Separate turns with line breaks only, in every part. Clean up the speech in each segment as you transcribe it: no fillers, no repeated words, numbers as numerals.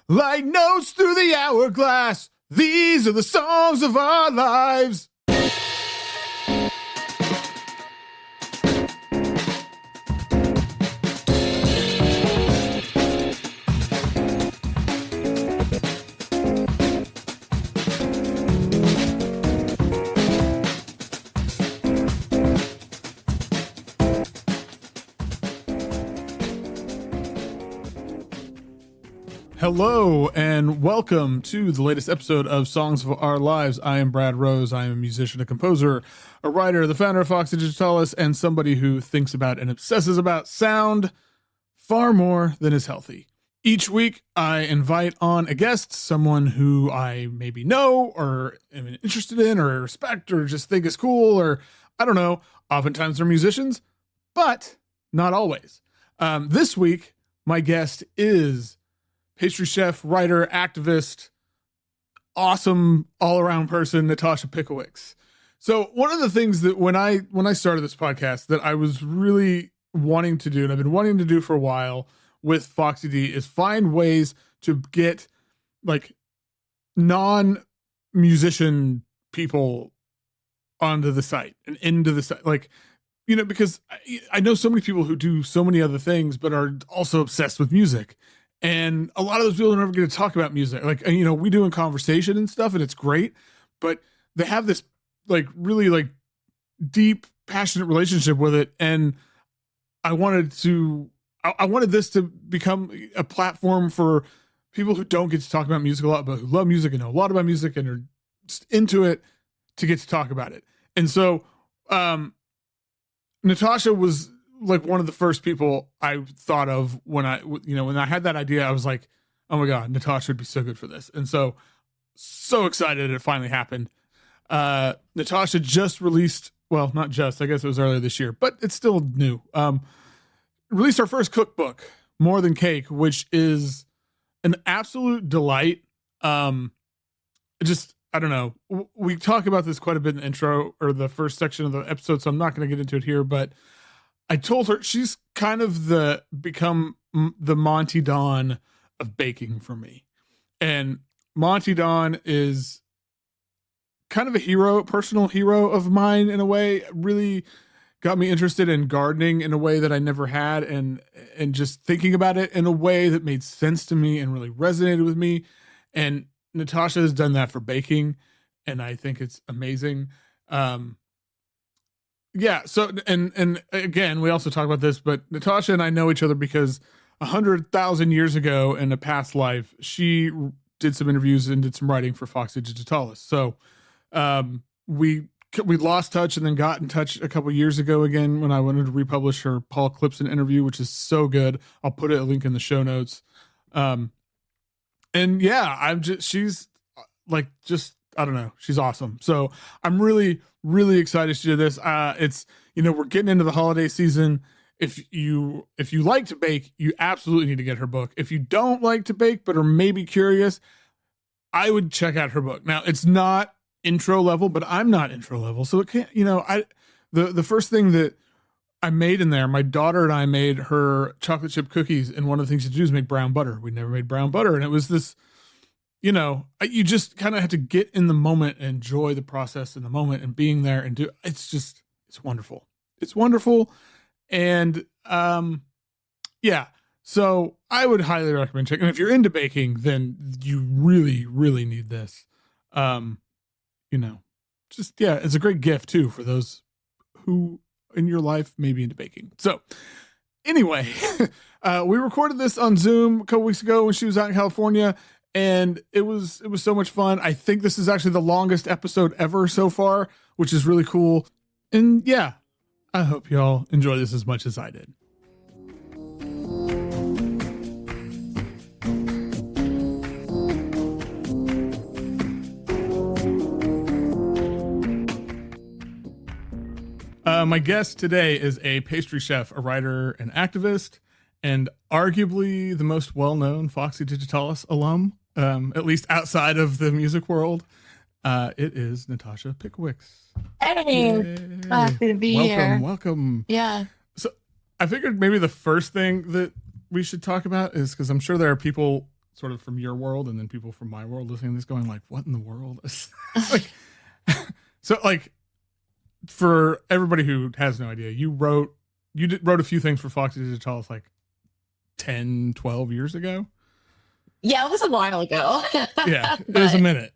Like notes through the hourglass, these are the songs of our lives. Hello and welcome to the latest episode of Songs of Our Lives. I am Brad Rose. I am a musician, a composer, a writer, the founder of Foxy Digitalis, and somebody who thinks about and obsesses about sound far more than is healthy. Each week, I invite on a guest, someone who I maybe know or am interested in or respect or just think is cool or I don't know. Oftentimes they're musicians, but not always. This week, my guest is pastry chef, writer, activist, awesome all-around person, Natasha Pickowicz. So one of the things that when I started this podcast that I was really wanting to do, and I've been wanting to do for a while with Foxy D, is find ways to get like non-musician people onto the site and into the site. Like, you know, because I know so many people who do so many other things, but are also obsessed with music. And a lot of those people are never going to talk about music. Like, you know, we do in conversation and stuff, and it's great, but they have this like really like deep, passionate relationship with it. And I wanted this to become a platform for people who don't get to talk about music a lot, but who love music and know a lot about music and are just into it to get to talk about it. And so, Natasha was like one of the first people I thought of when I had that idea. I was like, oh my God, Natasha would be so good for this. And so excited it finally happened. Natasha just released, well, not just, I guess it was earlier this year, but it's still new. Released our first cookbook, More Than Cake, which is an absolute delight. I don't know. We talk about this quite a bit in the intro or the first section of the episode, so I'm not going to get into it here, but I told her she's kind of become the Monty Don of baking for me. And Monty Don is kind of a personal hero of mine in a way. Really got me interested in gardening in a way that I never had, and just thinking about it in a way that made sense to me and really resonated with me. And Natasha has done that for baking, and I think it's amazing. Yeah. So, and again, we also talk about this, but Natasha and I know each other because 100,000 years ago in a past life, she did some interviews and did some writing for Foxy Digitalis. So, we lost touch and then got in touch a couple years ago again when I wanted to republish her Paul Clipson interview, which is so good. I'll put a link in the show notes. And yeah, she's like, I don't know. She's awesome. So I'm really, really excited to do this. It's, we're getting into the holiday season. If you like to bake, you absolutely need to get her book. If you don't like to bake, but are maybe curious, I would check out her book. Now it's not intro level, but I'm not intro level. So it can't, the first thing that I made in there, my daughter and I made her chocolate chip cookies. And one of the things to do is make brown butter. We never made brown butter. And it was this, you just kind of have to get in the moment and enjoy the process in the moment and being there and it's wonderful. It's wonderful. And, yeah, so I would highly recommend checking. And if you're into baking, then you really, really need this. It's a great gift too, for those who in your life may be into baking. So anyway, we recorded this on Zoom a couple weeks ago when she was out in California. And it was so much fun. I think this is actually the longest episode ever so far, which is really cool. And yeah, I hope y'all enjoy this as much as I did. My guest today is a pastry chef, a writer, an activist, and arguably the most well-known Foxy Digitalis alum, at least outside of the music world. It is Natasha Pickowicz.
Hey, happy to be here.
Welcome.
Yeah.
So I figured maybe the first thing that we should talk about is, because I'm sure there are people sort of from your world, and then people from my world listening to this going like, what in the world? Like, so like for everybody who has no idea, you wrote a few things for Foxy Digitalis like 10, 12 years ago.
Yeah, it was a while ago.
Yeah, it was a minute.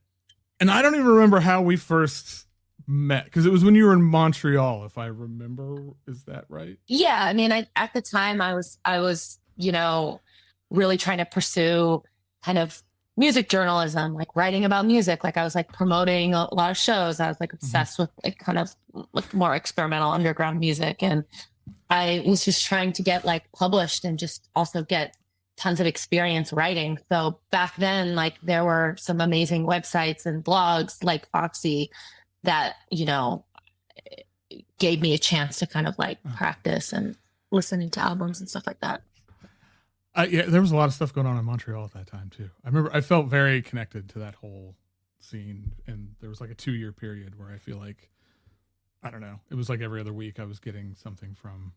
And I don't even remember how we first met, because it was when you were in Montreal, if I remember. Is that right?
Yeah, I mean, at the time I was, really trying to pursue kind of music journalism, like writing about music. Like I was like promoting a lot of shows. I was like obsessed with like kind of like more experimental underground music. And I was just trying to get like published and just also get tons of experience writing. So back then, like there were some amazing websites and blogs like Foxy that, gave me a chance to kind of like practice and listening to albums and stuff like that.
Yeah, there was a lot of stuff going on in Montreal at that time too. I remember I felt very connected to that whole scene, and there was like a 2-year period where I feel like, I don't know, it was like every other week I was getting something from,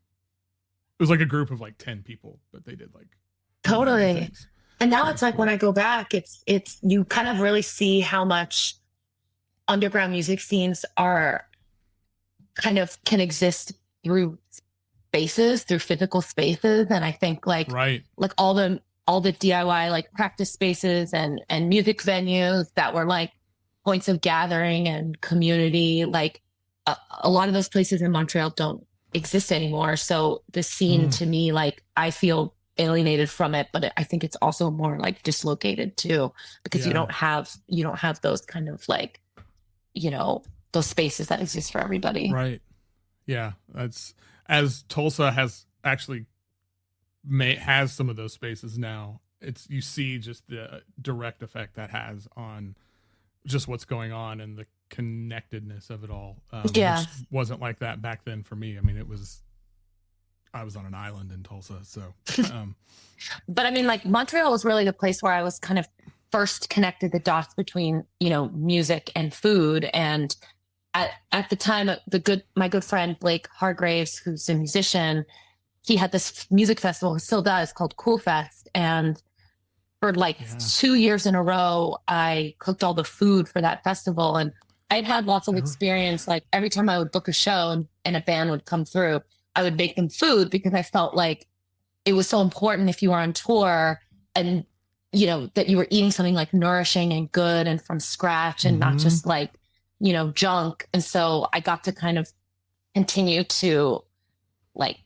it was like a group of like 10 people, but they did like
totally. And now it's like, when I go back, it's you kind of really see how much underground music scenes are kind of can exist through spaces, through physical spaces. And I think like all the DIY like practice spaces and music venues that were like points of gathering and community, like a lot of those places in Montreal don't exist anymore. So the scene to me, like I feel alienated from it, but I think it's also more like dislocated too, because you don't have those kind of like, those spaces that exist for everybody.
Right. Yeah. That's, as Tulsa has actually has some of those spaces now, you see just the direct effect that has on just what's going on and the connectedness of it all. Which wasn't like that back then for me. I mean, I was on an island in Tulsa. So,
but I mean, like Montreal was really the place where I was kind of first connected the dots between, music and food. And at the time, my good friend Blake Hargraves, who's a musician, he had this music festival, still does, called Cool Fest. And for like 2 years in a row, I cooked all the food for that festival. And I'd had lots of experience. Like every time I would book a show and a band would come through, I would make them food, because I felt like it was so important if you were on tour and, that you were eating something like nourishing and good and from scratch and not just like, junk. And so I got to kind of continue to like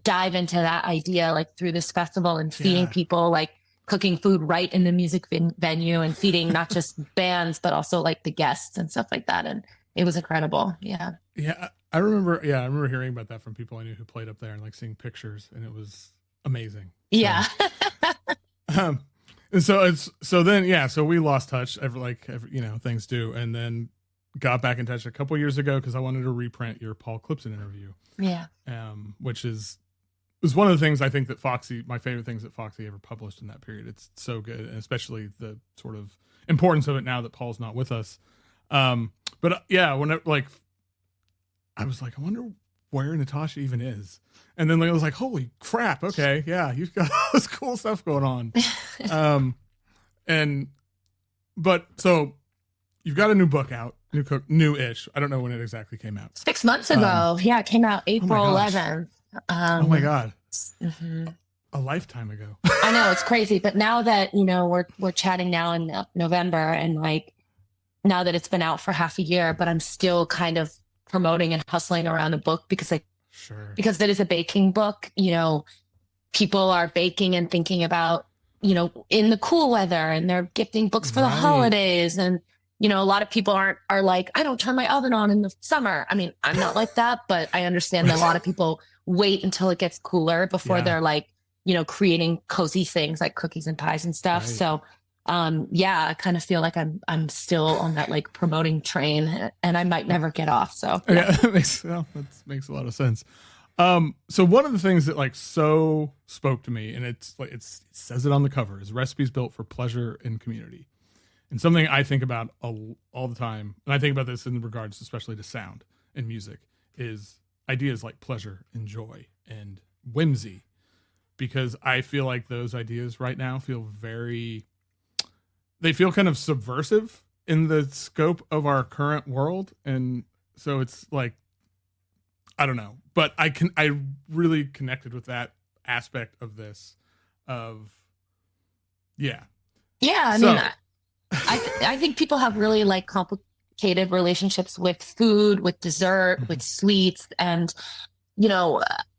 dive into that idea, like through this festival and feeding people, like cooking food right in the music venue and feeding not just bands, but also like the guests and stuff like that. And it was incredible. Yeah.
Yeah. I remember hearing about that from people I knew who played up there and like seeing pictures, and it was amazing.
Yeah.
And so then we lost touch, things do. And then got back in touch a couple years ago because I wanted to reprint your Paul Clipson interview.
Yeah.
Which was one of the things I think that my favorite things that Foxy ever published in that period. It's so good, and especially the sort of importance of it now that Paul's not with us. When I was like, I wonder where Natasha even is. And then I was like, holy crap. Okay. Yeah. You've got all this cool stuff going on. So you've got a new book out, new-ish. I don't know when it exactly came out.
6 months ago. It came out April 11th.
Oh my God. A lifetime ago.
I know, it's crazy. But now that, we're chatting now in November, and like now that it's been out for half a year, but I'm still kind of promoting and hustling around the book because because it is a baking book. People are baking and thinking about, in the cool weather, and they're gifting books for the holidays. And, a lot of people are like, I don't turn my oven on in the summer. I mean, I'm not like that, but I understand that a lot of people wait until it gets cooler before they're like, creating cozy things like cookies and pies and stuff. Right. So, I kind of feel like I'm still on that like promoting train, and I might never get off. So
that makes a lot of sense. So one of the things that like so spoke to me, and it's like, it says it on the cover, is recipes built for pleasure and community. And something I think about all the time, and I think about this in regards especially to sound and music, is ideas like pleasure and joy and whimsy, because I feel like those ideas right now feel very they feel kind of subversive in the scope of our current world. And so it's like, I don't know, but I really connected with that aspect of this yeah.
I mean, I think people have really like complicated relationships with food, with dessert, with sweets, and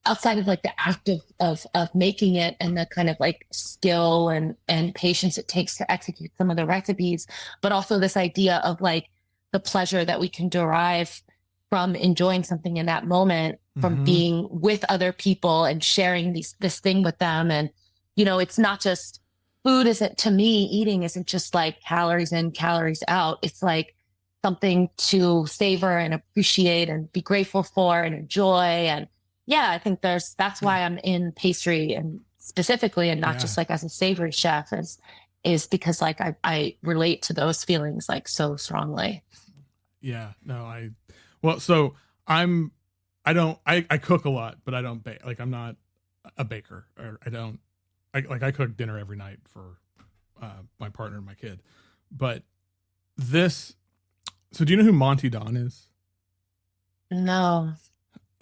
outside of like the act of making it and the kind of like skill and patience it takes to execute some of the recipes, but also this idea of like the pleasure that we can derive from enjoying something in that moment, from being with other people and sharing this thing with them. And, it's not just food to me, eating isn't just like calories in, calories out. It's like something to savor and appreciate and be grateful for and enjoy. And yeah, I think that's why I'm in pastry and specifically, and not just like as a savory chef is because like I relate to those feelings like so strongly.
Yeah, no, so I cook a lot, but I don't bake. Like I'm not a baker, or I cook dinner every night for my partner and my kid. But so do you know who Monty Don is?
No.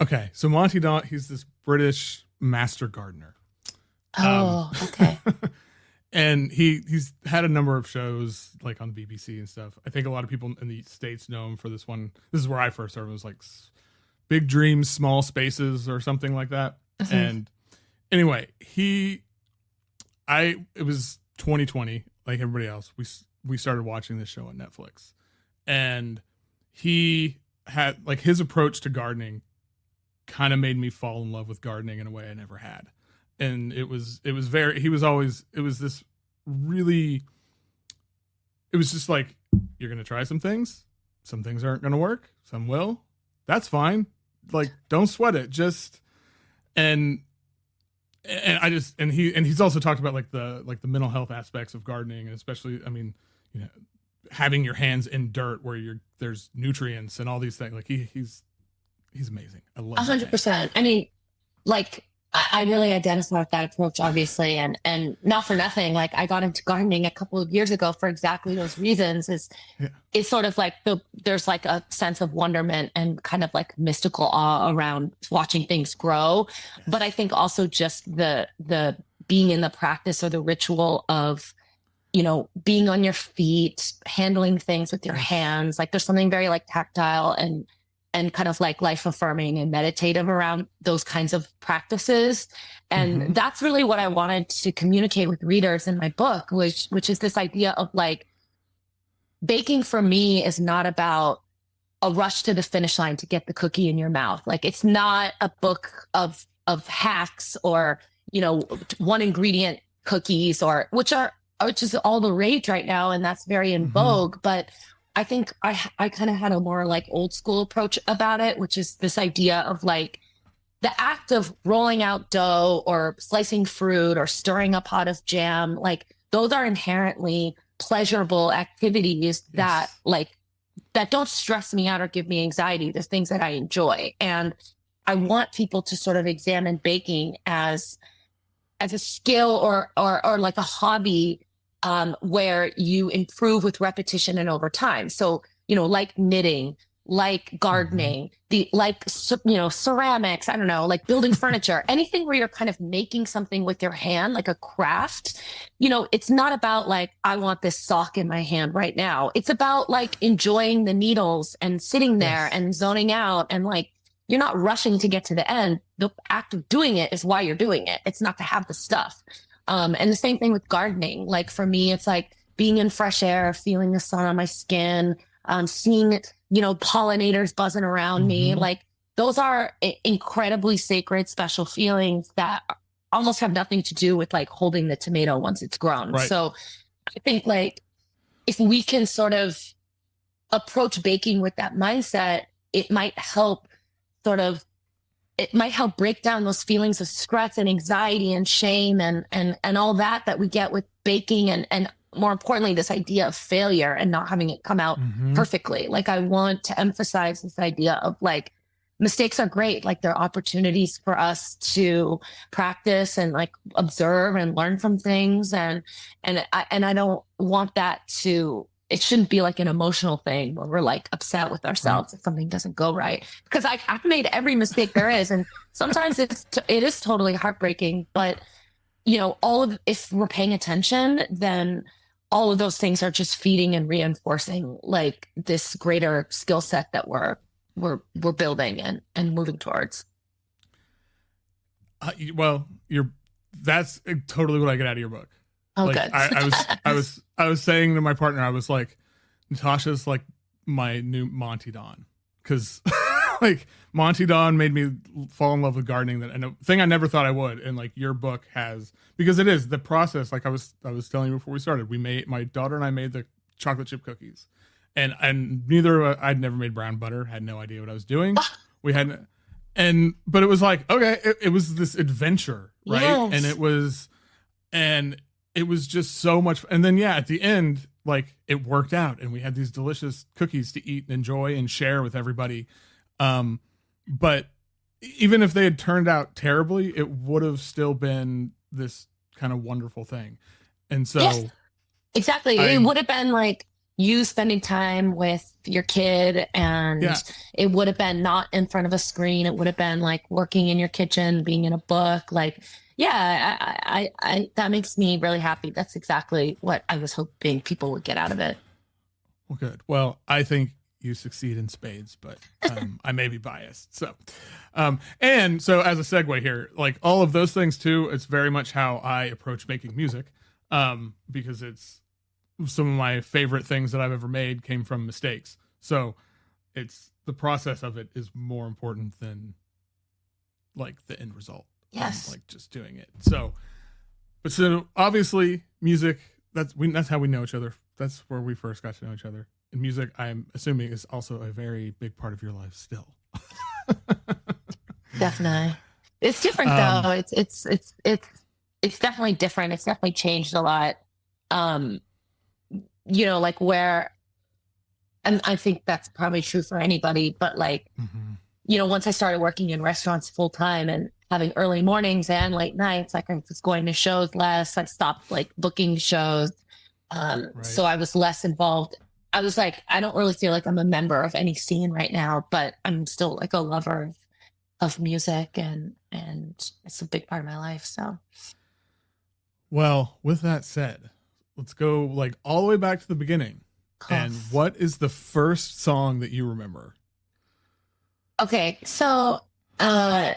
Okay, so Monty Don, he's this British master gardener.
Oh, okay.
And he's had a number of shows like on BBC and stuff. I think a lot of people in the States know him for this one. This is where I first heard him. It was like Big Dreams, Small Spaces or something like that. And anyway, it was 2020, like everybody else. We started watching this show on Netflix, and he had like his approach to gardening kind of made me fall in love with gardening in a way I never had. And it was just like, you're going to try some things aren't going to work, some will, that's fine. Like, don't sweat it. He's also talked about like the mental health aspects of gardening, and especially, I mean, having your hands in dirt where there's nutrients and all these things. Like he's amazing. I love
100%. I mean, like I really identify with that approach, obviously, and not for nothing. Like I got into gardening a couple of years ago for exactly those reasons. It's sort of like there's like a sense of wonderment and kind of like mystical awe around watching things grow. Yes. But I think also just the being in the practice or the ritual of, being on your feet, handling things with your hands. Like there's something very like tactile and kind of like life affirming and meditative around those kinds of practices. And that's really what I wanted to communicate with readers in my book, which is this idea of like, baking for me is not about a rush to the finish line to get the cookie in your mouth. Like it's not a book of hacks or, one ingredient cookies which is all the rage right now. And that's very in vogue, but I think I kind of had a more like old school approach about it, which is this idea of like the act of rolling out dough or slicing fruit or stirring a pot of jam. Like those are inherently pleasurable activities that don't stress me out or give me anxiety. There's things that I enjoy. And I want people to sort of examine baking as a skill or like a hobby, where you improve with repetition and over time. So, like knitting, like gardening, ceramics, I don't know, like building furniture, anything where you're kind of making something with your hand, like a craft, it's not about like, I want this sock in my hand right now. It's about like enjoying the needles and sitting there and zoning out. And like, you're not rushing to get to the end. The act of doing it is why you're doing it. It's not to have the stuff. And the same thing with gardening. Like for me, it's like being in fresh air, feeling the sun on my skin, seeing, pollinators buzzing around me. Like those are incredibly sacred, special feelings that almost have nothing to do with like holding the tomato once it's grown. Right. So I think like if we can sort of approach baking with that mindset, it might help break down those feelings of stress and anxiety and shame and all that we get with baking and more importantly, this idea of failure and not having it come out perfectly. Like I want to emphasize this idea of like mistakes are great. Like they're opportunities for us to practice and like observe and learn from things. And I don't want that to, it shouldn't be like an emotional thing where we're like upset with ourselves if something doesn't go right. Because I've made every mistake there is. And sometimes it is totally heartbreaking, but if we're paying attention, then all of those things are just feeding and reinforcing like this greater skill set that we're building and moving towards.
Well, that's totally what I get out of your book.
Oh,
like,
good.
I was saying to my partner, I was like, Natasha's like my new Monty Don, because like Monty Don made me fall in love with gardening, and a thing I never thought I would. And like your book has, because it is the process. Like I was telling you before we started, my daughter and I made the chocolate chip cookies, and I'd never made brown butter, had no idea what I was doing. We hadn't, but it was like, okay, it was this adventure, right?
Yes.
And it was just so much. And then, at the end, like it worked out and we had these delicious cookies to eat and enjoy and share with everybody. But even if they had turned out terribly, it would have still been this kind of wonderful thing. And so
yes, exactly. It would have been like you spending time with your kid, and it would have been not in front of a screen. It would have been like working in your kitchen, being in a book, like, I that makes me really happy. That's exactly what I was hoping people would get out of it.
Well, good. Well, I think you succeed in spades, but I may be biased. So, and so as a segue here, like all of those things too, it's very much how I approach making music, because it's some of my favorite things that I've ever made came from mistakes. So it's the process of it is more important than like the end result.
Yes.
Like just doing it. So obviously music, that's how we know each other. That's where we first got to know each other. And music, I'm assuming, is also a very big part of your life still.
Definitely. It's different though. It's definitely different. It's definitely changed a lot. Like where, and I think that's probably true for anybody, but like, once I started working in restaurants full time and having early mornings and late nights, like I was going to shows less. I stopped like booking shows. Right. So I was less involved. I was like, I don't really feel like I'm a member of any scene right now, but I'm still like a lover of music, and it's a big part of my life. So,
well, with that said, let's go like all the way back to the beginning. Cool. And what is the first song that you remember?
Okay, so I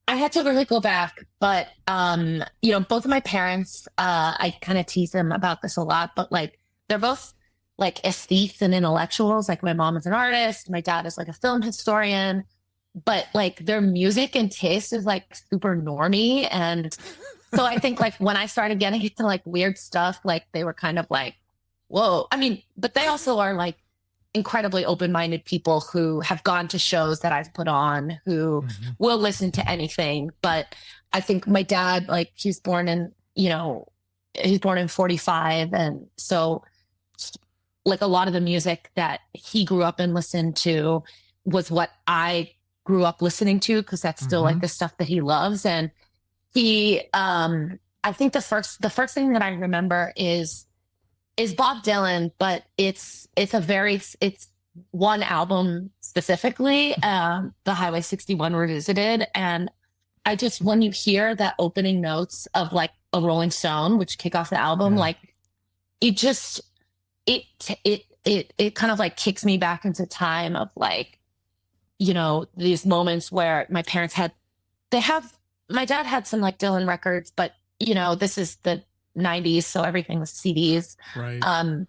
had to really go back, but both of my parents, I kind of tease them about this a lot, but like they're both like aesthetes and intellectuals. Like my mom is an artist, my dad is like a film historian, but like their music and taste is like super normie. And so I think like when I started getting into like weird stuff, like they were kind of like, whoa. I mean, but they also are like incredibly open-minded people who have gone to shows that I've put on, who will listen to anything. But I think my dad, like he's born in 45. And so like a lot of the music that he grew up and listened to was what I grew up listening to, because that's still like the stuff that he loves. And he, I think the first thing that I remember is Bob Dylan, but it's one album specifically, the Highway 61 Revisited. And I just, when you hear that opening notes of like a Rolling Stone, which kick off the album, like it just, it kind of like kicks me back into time of like, these moments where my parents my dad had some like Dylan records, but this is the 90s, so everything was CDs.
Right.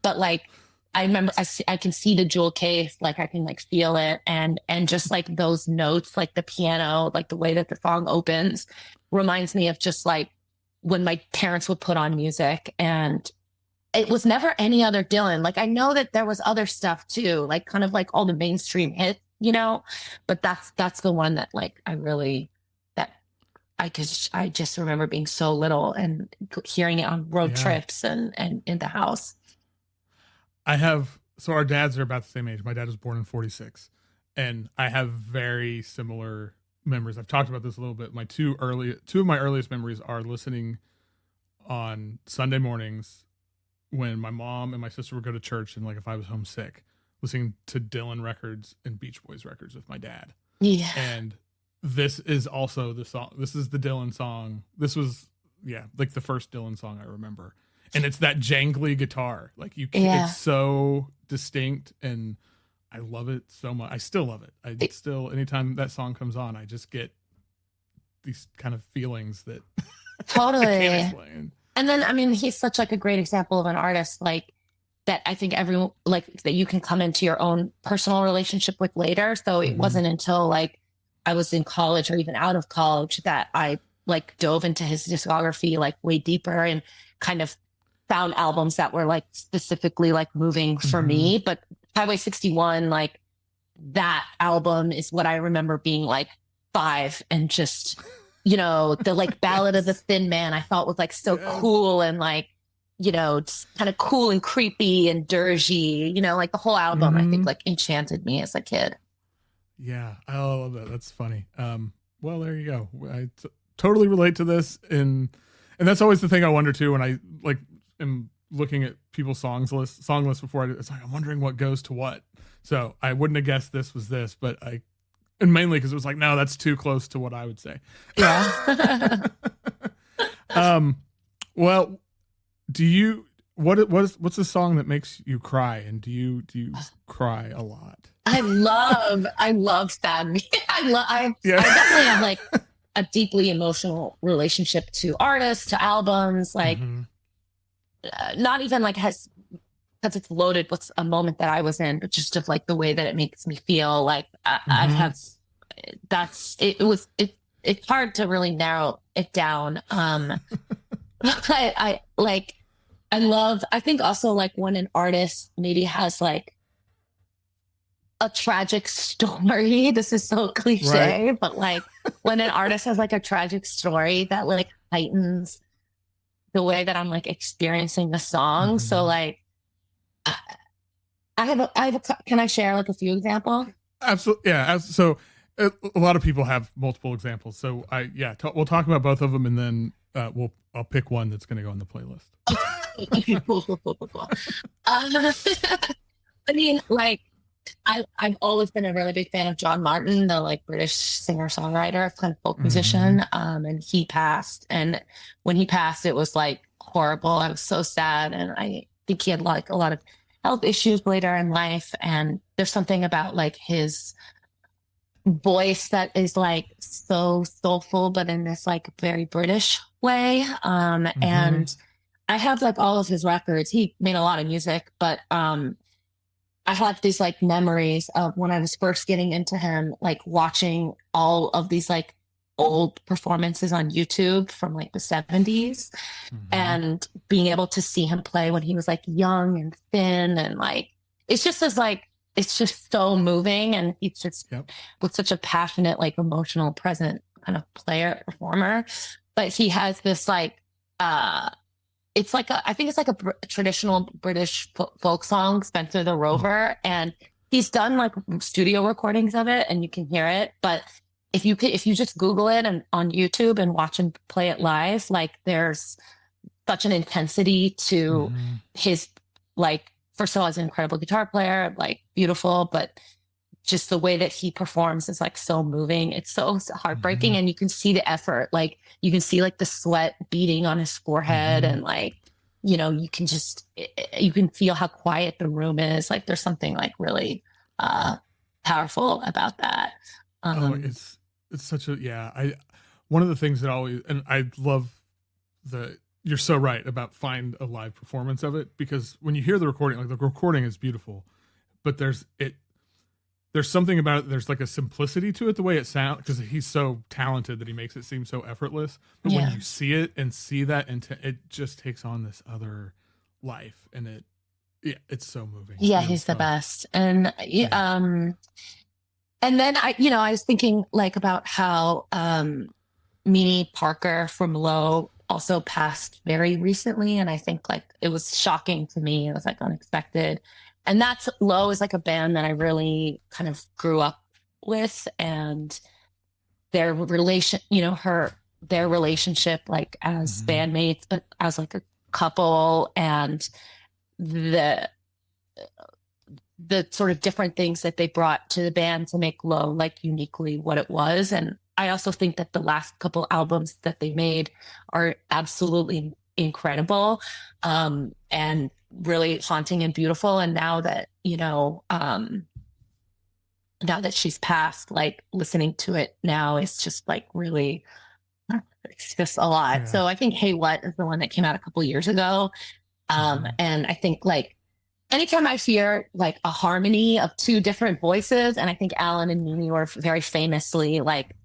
But like I remember I can see the jewel case, like I can like feel it, and just like those notes, like the piano, like the way that the song opens reminds me of just like when my parents would put on music, and it was never any other Dylan. Like I know that there was other stuff too, like kind of like all the mainstream hits, but that's the one that like I just remember being so little and hearing it on road trips and in the house.
So our dads are about the same age. My dad was born in 46. and I have very similar memories. I've talked about this a little bit. My two of my earliest memories are listening on Sunday mornings when my mom and my sister would go to church, and like if I was homesick, listening to Dylan records and Beach Boys records with my dad.
Yeah.
And this is also the song. This is the Dylan song. This was, like the first Dylan song I remember. And it's that jangly guitar. Like it's so distinct, and I love it so much. I still love it. Still, anytime that song comes on, I just get these kind of feelings that
totally.
I can't explain.
And then, I mean, he's such like a great example of an artist like that. I think everyone like that you can come into your own personal relationship with later. So it wasn't until like I was in college or even out of college that I like dove into his discography like way deeper and kind of found albums that were like specifically like moving for me. But Highway 61, like that album is what I remember being like 5 and just, the like Ballad of the Thin Man I thought was like so cool and like, just kind of cool and creepy and dirgy, like the whole album, I think like enchanted me as a kid.
Yeah, I love that. That's funny. Well, there you go. I totally relate to this, and that's always the thing I wonder too when I like am looking at people's song lists before. It's like I'm wondering what goes to what. So I wouldn't have guessed this was this, but and mainly because it was like, no, that's too close to what I would say.
Yeah.
Well, what's the song that makes you cry, and do you cry a lot?
I love sad music. I definitely have like a deeply emotional relationship to artists, to albums, like not even like because it's loaded with a moment that I was in, but just of like the way that it makes me feel. Like I've had it's hard to really narrow it down. I think also like when an artist maybe has like a tragic story, this is so cliche, but like when an artist has like a tragic story that like heightens the way that I'm like experiencing the song. So like can I share like a few examples?
Absolutely. Yeah. So a lot of people have multiple examples. So we'll talk about both of them, and then I'll pick one that's going to go on the playlist.
Cool. I mean, like I've always been a really big fan of John Martin, the like British singer-songwriter, kind of folk musician. And he passed. And when he passed, it was like horrible. I was so sad. And I think he had like a lot of health issues later in life. And there's something about like his voice that is like so soulful, but in this like very British way. And I have like all of his records. He made a lot of music, but I have these like memories of when I was first getting into him, like watching all of these like old performances on YouTube from like the 70s and being able to see him play when he was like young and thin. And like, it's just so moving. And he's just with such a passionate, like emotional, present kind of performer. But he has this like, it's like I think it's like a traditional British folk song, Spencer the Rover, and he's done like studio recordings of it, and you can hear it. But if you just Google it and on YouTube and watch him play it live, like there's such an intensity to his like. First of all, he's an incredible guitar player, like beautiful, but just the way that he performs is like so moving. It's so heartbreaking. And you can see the effort, like you can see like the sweat beating on his forehead and like, you can feel how quiet the room is. Like there's something like really powerful about that.
It's such one of the things that always, and I love you're so right about find a live performance of it, because when you hear the recording, like the recording is beautiful, but there's something about it. There's like a simplicity to it, the way it sounds, because he's so talented that he makes it seem so effortless. But when you see it and see that, it just takes on this other life, and it's so moving.
Yeah, he's the best. And and then I was thinking like about how Meanie Parker from Low also passed very recently, and I think like it was shocking to me. It was like unexpected. And Low is like a band that I really kind of grew up with, and their relation, their relationship, like as bandmates, but as like a couple, and the sort of different things that they brought to the band to make Low like uniquely what it was. And I also think that the last couple albums that they made are absolutely incredible, and really haunting and beautiful. And now that, now that she's passed, like listening to it now is just like really, it's just a lot.
Yeah.
So I think Hey What is the one that came out a couple years ago. And I think like anytime I hear like a harmony of two different voices, and I think Alan and Mimi were very famously like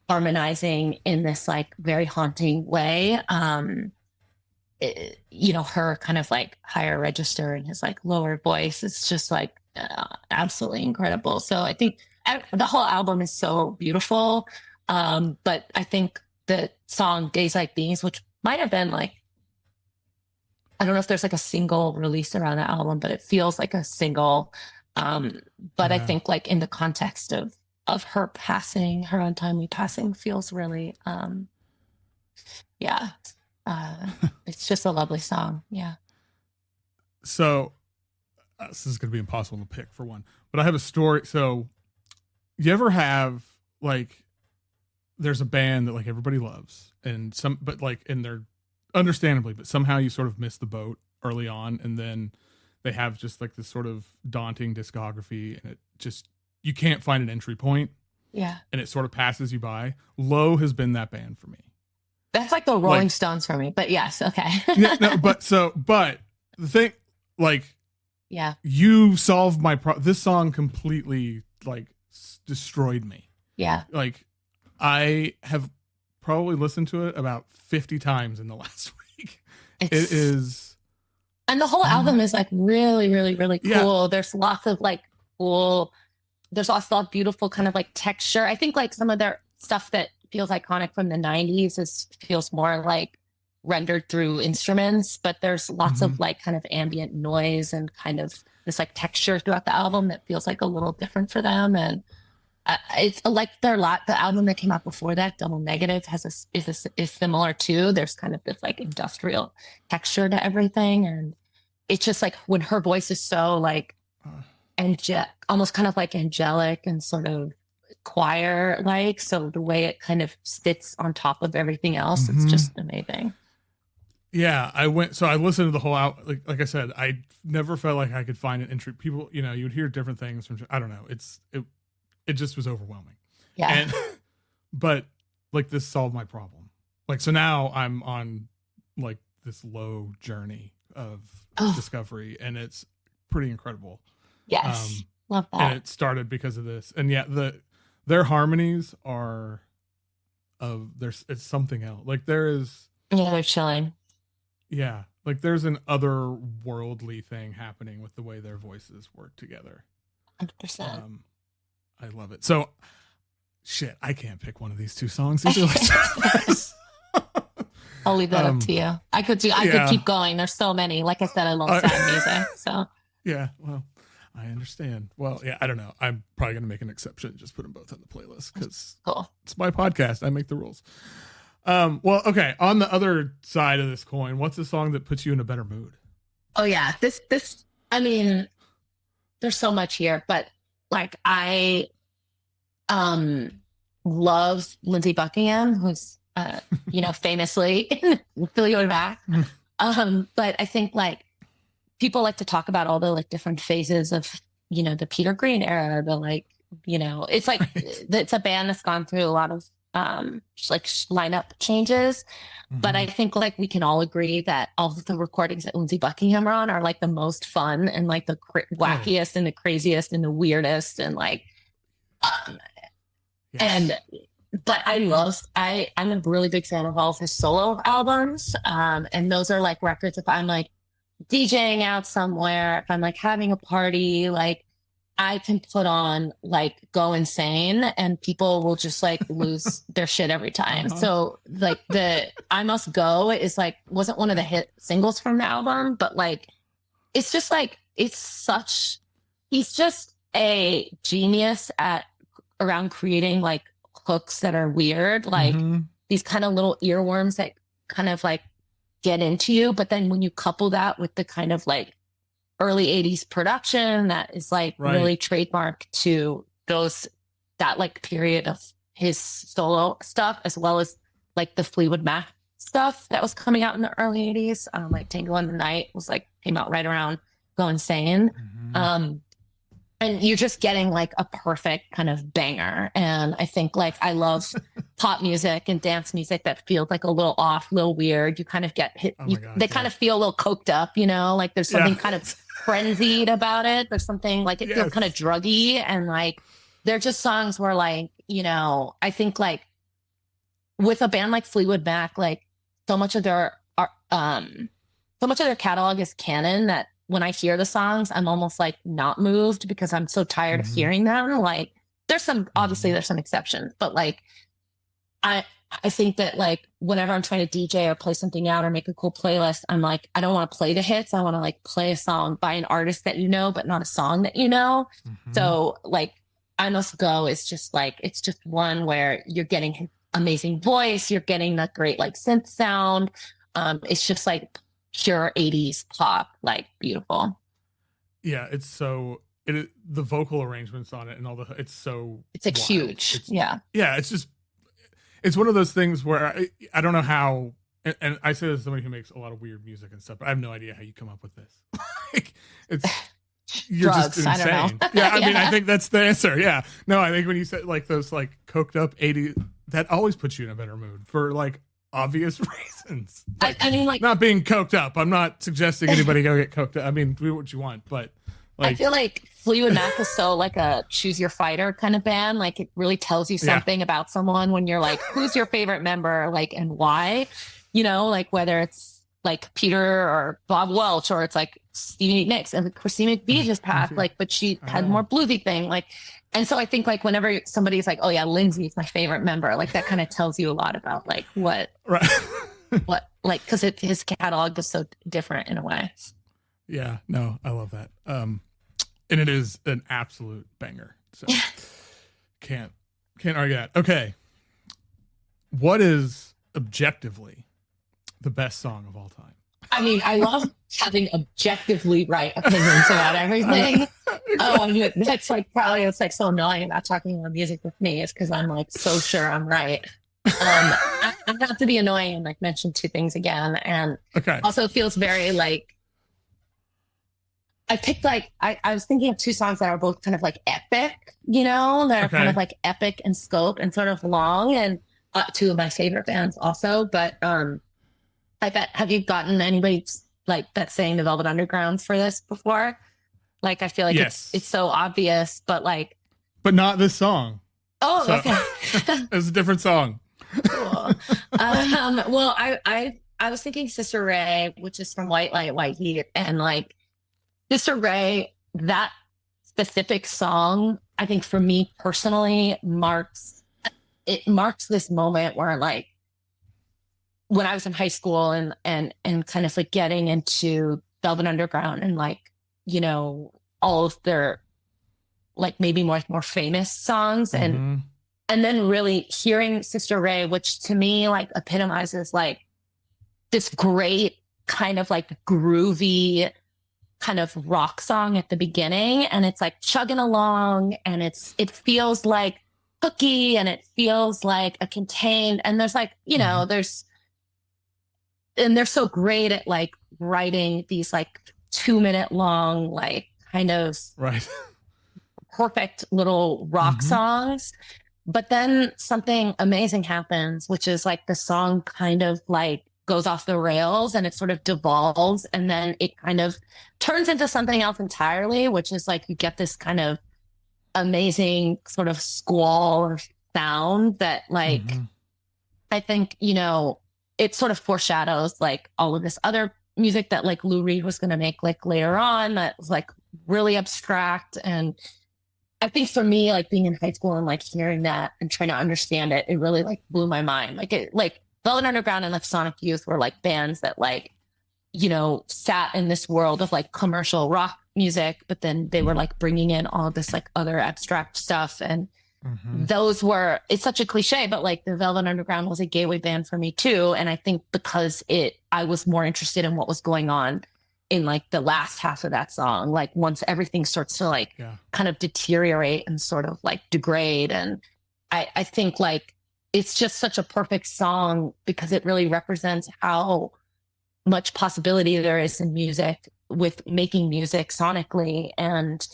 harmonizing in this like very haunting way. Her kind of like higher register and his like lower voice, it's just like absolutely incredible. So I think the whole album is so beautiful. But I think the song Days Like These, which might have been like, I don't know if there's like a single released around the album, but it feels like a single. But I think like in the context of her passing, her untimely passing feels really, it's just a lovely song. Yeah.
So this is going to be impossible to pick for one, but I have a story. So you ever have like, there's a band that like everybody loves and they're understandably, but somehow you sort of miss the boat early on. And then they have just like this sort of daunting discography, and it just, you can't find an entry point.
Yeah.
And it sort of passes you by. Low has been that band for me.
That's like the Rolling Stones for me, but yes. Okay.
but the thing, like,
yeah,
you solved my this song completely like destroyed me.
Yeah.
Like I have probably listened to it about 50 times in the last week. It is.
And the whole album is like really, really, really cool.
Yeah.
There's lots of like cool, there's also beautiful kind of like texture. I think like some of their stuff that feels iconic from the 90s feels more like rendered through instruments, but there's lots of like kind of ambient noise and kind of this like texture throughout the album that feels like a little different for them. And it's like the album that came out before that, Double Negative, is similar too. There's kind of this like industrial texture to everything, and it's just like when her voice is so like almost kind of like angelic and sort of choir like, so the way it kind of sits on top of everything else, it's just amazing.
Yeah, I listened to the whole out. Like I said, I never felt like I could find an entry. People, you would hear different things from. I don't know. It just was overwhelming.
Yeah.
But like this solved my problem. Like, so now I'm on like this Low journey of discovery, and it's pretty incredible.
Yes. Love that.
And it started because of this. And their harmonies it's something else. Like there is.
Yeah, they're chilling.
Yeah. Like there's an otherworldly thing happening with the way their voices work together.
100%.
I love it. So, shit, I can't pick one of these two songs. These are like
I'll leave that up to you. I could keep going. There's so many. Like I said, I love sad music. So
yeah, well, I understand. Well, yeah, I don't know. I'm probably gonna make an exception and just put them both on the playlist because it's my podcast. I make the rules. Well, okay. On the other side of this coin, what's a song that puts you in a better mood?
Oh yeah, this. I mean, there's so much here, but like I love Lindsey Buckingham, who's famously in Fleetwood Mac. But I think like people like to talk about all the like different phases of the Peter Green era, the like it's like it's a band that's gone through a lot of like lineup changes. But I think like we can all agree that all of the recordings that Lindsey Buckingham are on are like the most fun and like the wackiest and the craziest and the weirdest and like but I'm a really big fan of all of his solo albums. And those are like records if I'm like DJing out somewhere, if I'm like having a party, like I can put on like Go Insane and people will just like lose their shit every time. So like the I Must Go is like wasn't one of the hit singles from the album, but like it's just like he's just a genius at around creating like hooks that are weird, like these kind of little earworms that kind of like get into you. But then when you couple that with the kind of like early 80s production that is like really trademark to that like period of his solo stuff, as well as like the Fleetwood Mac stuff that was coming out in the early 80s. Like Tango in the Night was like, came out right around Go Insane. And you're just getting like a perfect kind of banger. And I think like I love pop music and dance music that feels like a little off, a little weird. You kind of get hit. They kind of feel a little coked up, you know, like there's something kind of frenzied about it. There's something like it feels kind of druggy. And like they're just songs where like, you know, I think like with a band like Fleetwood Mac, like so much of their catalog is canon that when I hear the songs, I'm almost like not moved because I'm so tired of hearing them. Like there's some, obviously there's some exceptions, but like, I think that like whenever I'm trying to DJ or play something out or make a cool playlist, I'm like, I don't want to play the hits. I want to like play a song by an artist that you know, but not a song that you know. So like I Must Go is just like, it's just one where you're getting his amazing voice. You're getting that great like synth sound. It's just like pure 80s pop, like beautiful.
Yeah, it's so the vocal arrangements on it and all it's
like wild. Huge. Yeah,
it's one of those things where I don't know how, and I say this as somebody who makes a lot of weird music and stuff, but I have no idea how you come up with this. Like it's you're
drugs,
just insane.
I don't know.
Yeah, I mean I think that's the answer. Yeah, no, I think when you said like those like coked up 80s, that always puts you in a better mood for like obvious reasons. Like,
I mean, like
not being coked up. I'm not suggesting anybody go get coked up. I mean, do what you want, but like,
I feel like Fleetwood Mac is so like a choose your fighter kind of band. Like it really tells you something about someone when you're like, who's your favorite member, like, and why? You know, like whether it's like Peter or Bob Welch or it's like Stevie Nicks and Christine McVie just passed. Like, but she had more bluesy thing. Like, and so I think like whenever somebody's like, oh yeah, Lindsay's my favorite member, like that kind of tells you a lot about like what, like, because his catalog is so different in a way.
Yeah, no, I love that. And it is an absolute banger. So can't argue that. Okay. What is objectively the best song of all time?
I mean, I love having objectively right opinions about everything. That's like probably it's like so annoying about talking about music with me is because I'm like so sure I'm right. I have to be annoying and like mention two things again, and also feels very like I picked like I was thinking of two songs that are both kind of like epic, you know, that are kind of like epic in scope and sort of long, and two of my favorite bands also, but I bet, have you gotten anybody like that saying the Velvet Underground for this before? Like, I feel like it's so obvious, but
not this song.
Oh, so,
okay. It's a different song.
Cool. Well, I was thinking Sister Ray, which is from White Light, White Heat, and like Sister Ray, that specific song, I think for me personally marks this moment where like, when I was in high school and kind of like getting into Velvet Underground and like, you know, all of their like maybe more famous songs and then really hearing Sister Ray, which to me like epitomizes like this great kind of like groovy kind of rock song at the beginning, and it's like chugging along and it feels like hooky and it feels like a contained, and there's like, you know, and they're so great at like writing these like 2-minute long, like kind of perfect little rock songs. But then something amazing happens, which is like the song kind of like goes off the rails and it sort of devolves, and then it kind of turns into something else entirely, which is like you get this kind of amazing sort of squall sound that like I think, you know, it sort of foreshadows like all of this other music that like Lou Reed was going to make like later on that was like really abstract. And I think for me, like being in high school and like hearing that and trying to understand it, it really like blew my mind. Like Velvet Underground and like Sonic Youth were like bands that like, you know, sat in this world of like commercial rock music, but then they were like bringing in all of this like other abstract stuff. And it's such a cliche, but like the Velvet Underground was a gateway band for me too. And I think because I was more interested in what was going on in like the last half of that song, like once everything starts to like kind of deteriorate and sort of like degrade. And I think like it's just such a perfect song because it really represents how much possibility there is in music with making music sonically, and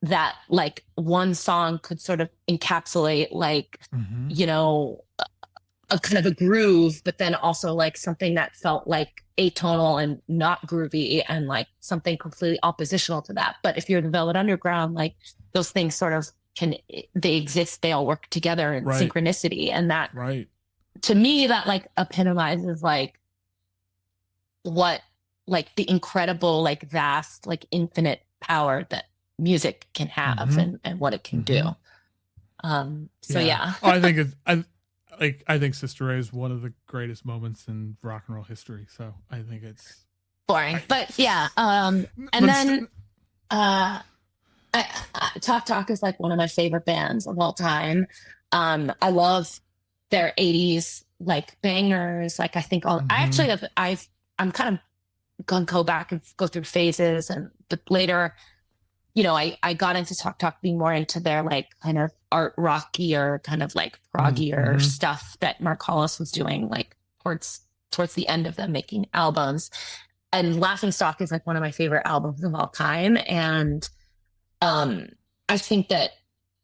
that like one song could sort of encapsulate like, you know, a kind of a groove, but then also like something that felt like atonal and not groovy and like something completely oppositional to that. But if you're the Velvet Underground, like those things sort of they exist, they all work together in synchronicity. And that, to me, that like epitomizes like what, like the incredible, like vast, like infinite power that music can have and what it can do. So yeah.
I think Sister Ray is one of the greatest moments in rock and roll history. So I think it's
boring, but yeah. And then Talk is like one of my favorite bands of all time. I love their 80s like bangers. Like I think I'm kind of gonna go back and go through phases, but later, you know, I got into Talk being more into their like kind of art rockier, kind of like proggier stuff that Mark Hollis was doing like towards the end of them making albums. And Laughing Stock is like one of my favorite albums of all time. And I think that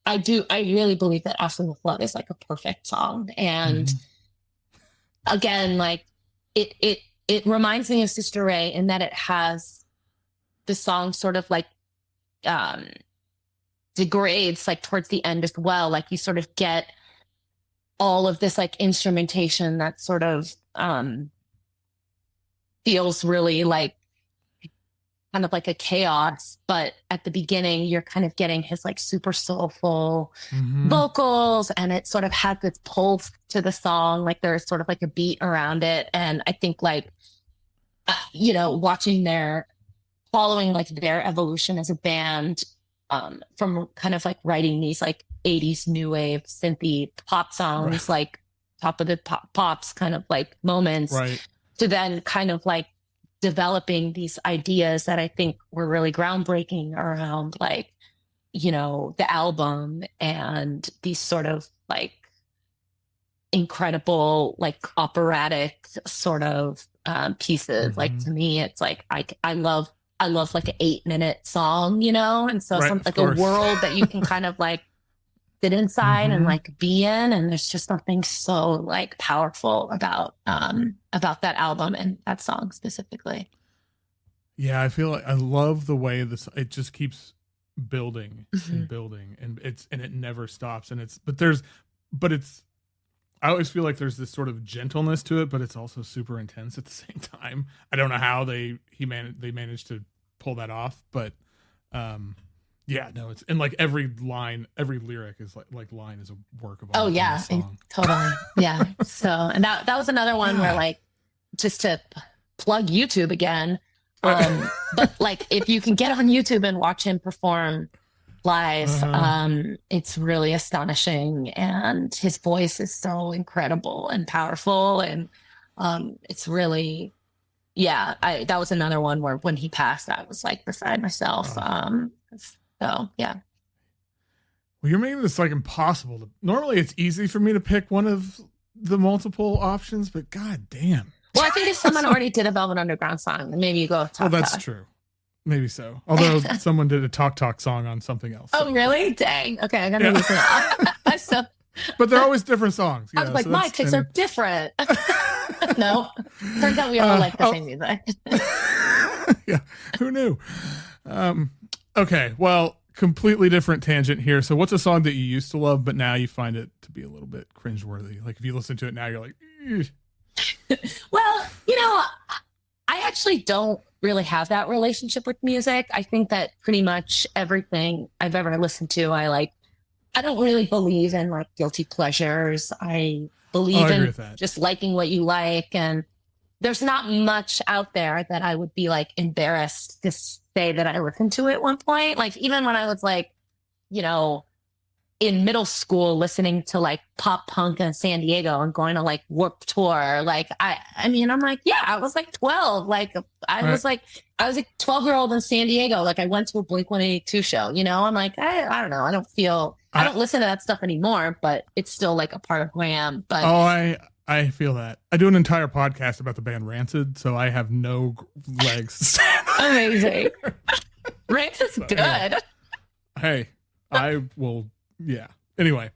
I really believe that Asking with Love is like a perfect song. And again, like it reminds me of Sister Ray in that it has the song sort of like degrades like towards the end as well. Like you sort of get all of this like instrumentation that sort of feels really like kind of like a chaos, but at the beginning you're kind of getting his like super soulful vocals, and it sort of had this pulse to the song, like there's sort of like a beat around it. And I think like you know, following like their evolution as a band, from kind of like writing these like 80s new wave synthy pop songs, like top of the pops kind of like moments, to then kind of like developing these ideas that I think were really groundbreaking around like, you know, the album and these sort of like incredible, like operatic sort of pieces. Like to me, it's like, I love like an 8-minute song, you know? And so some like a world that you can kind of like sit inside and like be in. And there's just something so like powerful about that album and that song specifically. Yeah,
I feel like I love the way it just keeps building and building, and it never stops. And I always feel like there's this sort of gentleness to it, but it's also super intense at the same time. I don't know how they managed to pull that off, but yeah, no, it's, and like every lyric is like line is a work of art.
Oh yeah, totally. Yeah. So, and that was another one where like, just to plug YouTube again, but like if you can get on YouTube and watch him perform live, it's really astonishing, and his voice is so incredible and powerful, and it's really, that was another one where when he passed I was like beside myself. So yeah.
Well, you're making this like impossible. Normally it's easy for me to pick one of the multiple options, but god damn.
Well, I think if someone already did a Velvet Underground song, then maybe you go Talk.
Well, that's true. Maybe so. Although someone did a Talk song on something else.
So. Oh, really? Dang. Okay, I gotta use it. So,
but they're always different songs.
I was like, my picks are different. No, turns out we all like the same music.
Yeah, who knew? Okay, well, completely different tangent here. So, what's a song that you used to love, but now you find it to be a little bit cringeworthy? Like, if you listen to it now, you're like,
well, you know, I actually don't really have that relationship with music. I think that pretty much everything I've ever listened to, I don't really believe in like guilty pleasures. I believe in just liking what you like. And there's not much out there that I would be like embarrassed to say that I listened to at one point. Like even when I was like, you know, in middle school listening to like pop punk in San Diego and going to like Warped Tour. Like, I mean, I'm like, yeah, I was like 12. Like I was a 12-year-old in San Diego. Like I went to a Blink-182 show, you know, I'm like, I don't know. I don't listen to that stuff anymore, but it's still like a part of who I am. But
I feel that. I do an entire podcast about the band Rancid, so I have no legs to stand on.
Amazing. Rancid's good.
Hey, I will. Yeah. Anyway,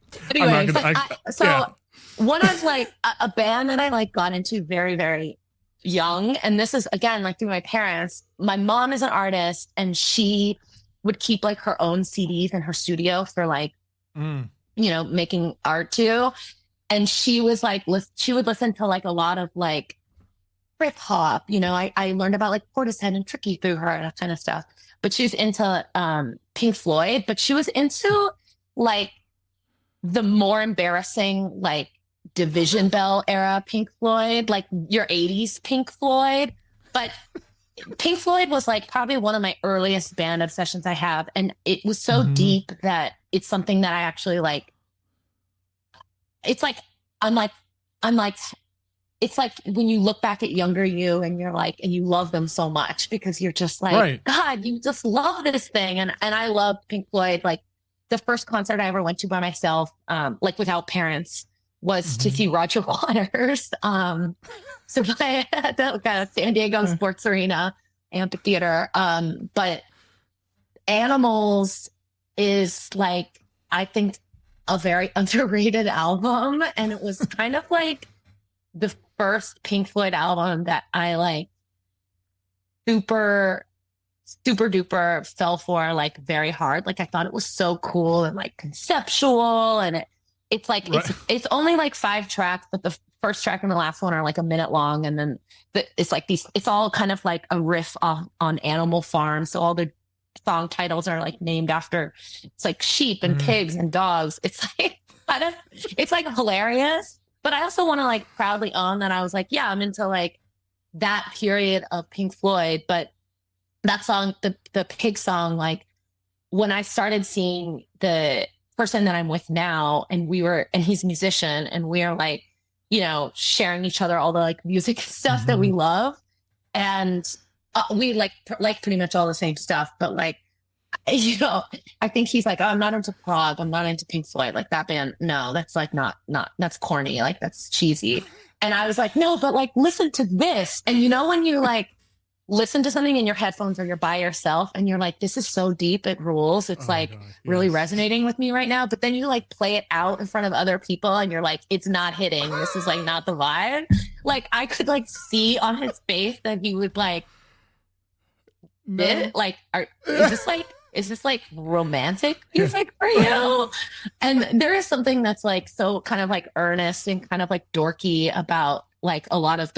one of like a band that I like got into very, very young, and this is again like through my parents. My mom is an artist, and she would keep like her own CDs in her studio for like, you know, making art too. And she was like, she would listen to like a lot of like hip hop. You know, I learned about like Portishead and Tricky through her and that kind of stuff. But she was into Pink Floyd, but she was into like the more embarrassing like Division Bell era Pink Floyd, like your 80s Pink Floyd. But Pink Floyd was like probably one of my earliest band obsessions I have, and it was so deep that it's something that I actually like. It's like I'm like it's like when you look back at younger you and you're like, and you love them so much because you're just like, God, you just love this thing. And I love Pink Floyd. Like the first concert I ever went to by myself, like without parents, was to see Roger Waters. So at the San Diego Sports Arena amphitheater. But Animals is like, I think, a very underrated album. And it was kind of like the first Pink Floyd album that I like super duper fell for like very hard. Like I thought it was so cool and like conceptual, and it's like it's only like 5 tracks, but the first track and the last one are like a minute long, and then it's like it's all kind of like a riff on Animal Farm. So all the song titles are like named after, it's like sheep and pigs and dogs. It's like it's like hilarious. But I also want to like proudly own that I was like, yeah, I'm into like that period of Pink Floyd. But that song, the pig song, like when I started seeing the person that I'm with now, and he's a musician, and we are like, you know, sharing each other all the like music stuff that we love. And we like pretty much all the same stuff, but like, you know, I think he's like, oh, I'm not into prog, I'm not into Pink Floyd, like that band. No, that's like not that's corny, like that's cheesy. And I was like, no, but like listen to this. And you know, when you like listen to something in your headphones or you're by yourself and you're like, this is so deep, it rules. It's really resonating with me right now. But then you like play it out in front of other people and you're like, it's not hitting. This is like not the vibe. Like I could like see on his face that he would like, like, is this like romantic music for you? And there is something that's like so kind of like earnest and kind of like dorky about like a lot of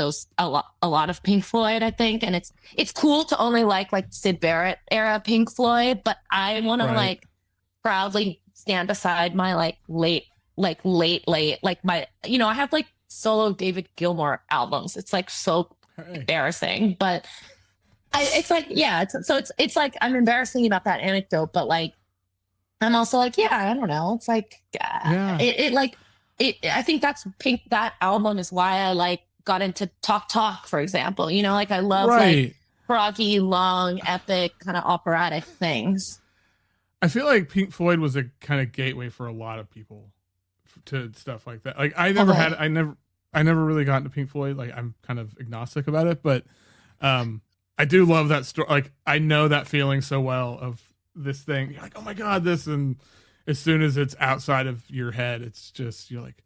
Pink Floyd, I think. And it's cool to only like Syd Barrett era Pink Floyd, but I want to like proudly stand beside my like late, like my, you know, I have like solo David Gilmour albums. It's like so embarrassing, but it's like, yeah, it's like I'm embarrassing about that anecdote, but like I'm also like, yeah, I don't know. It's like I think that's Pink. That album is why I like got into Talk, for example. You know, like I love like proggy, long, epic, kind of operatic things.
I feel like Pink Floyd was a kind of gateway for a lot of people to stuff like that. Like I never really got into Pink Floyd. Like I'm kind of agnostic about it, but I do love that story. Like I know that feeling so well of this thing. You're like, oh my God, this, and as soon as it's outside of your head, it's just, you're like,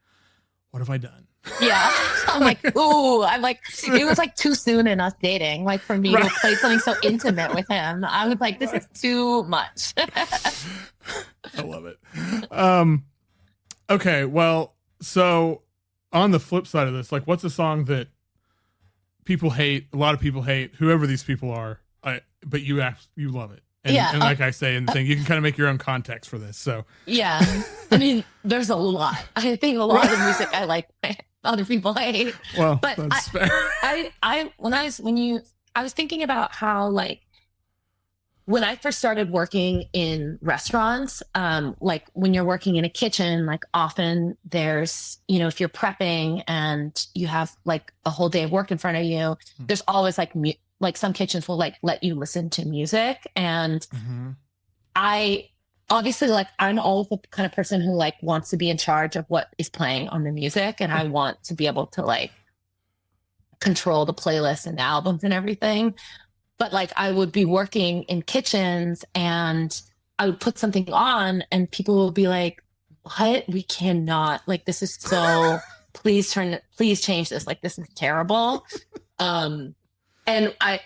what have I done?
Yeah. I'm like, ooh, I'm like, it was like too soon in us dating. Like for me to play something so intimate with him, I was like, this is too much.
I love it. Okay. Well, so on the flip side of this, like what's a song that people hate, a lot of people hate, whoever these people are, but you love it? And like I say in the thing, you can kind of make your own context for this. So yeah,
I mean, there's a lot. I think a lot of the music I like, other people hate. Well, but I was thinking about how like when I first started working in restaurants, like when you're working in a kitchen, like often there's, if you're prepping and you have like a whole day of work in front of you, there's always like some kitchens will like let you listen to music. And I obviously like, I'm always the kind of person who like wants to be in charge of what is playing on the music. And I want to be able to like control the playlist and the albums and everything. But like I would be working in kitchens and I would put something on and people would be like, what? We cannot, like, this is so, please change this. Like, this is terrible. And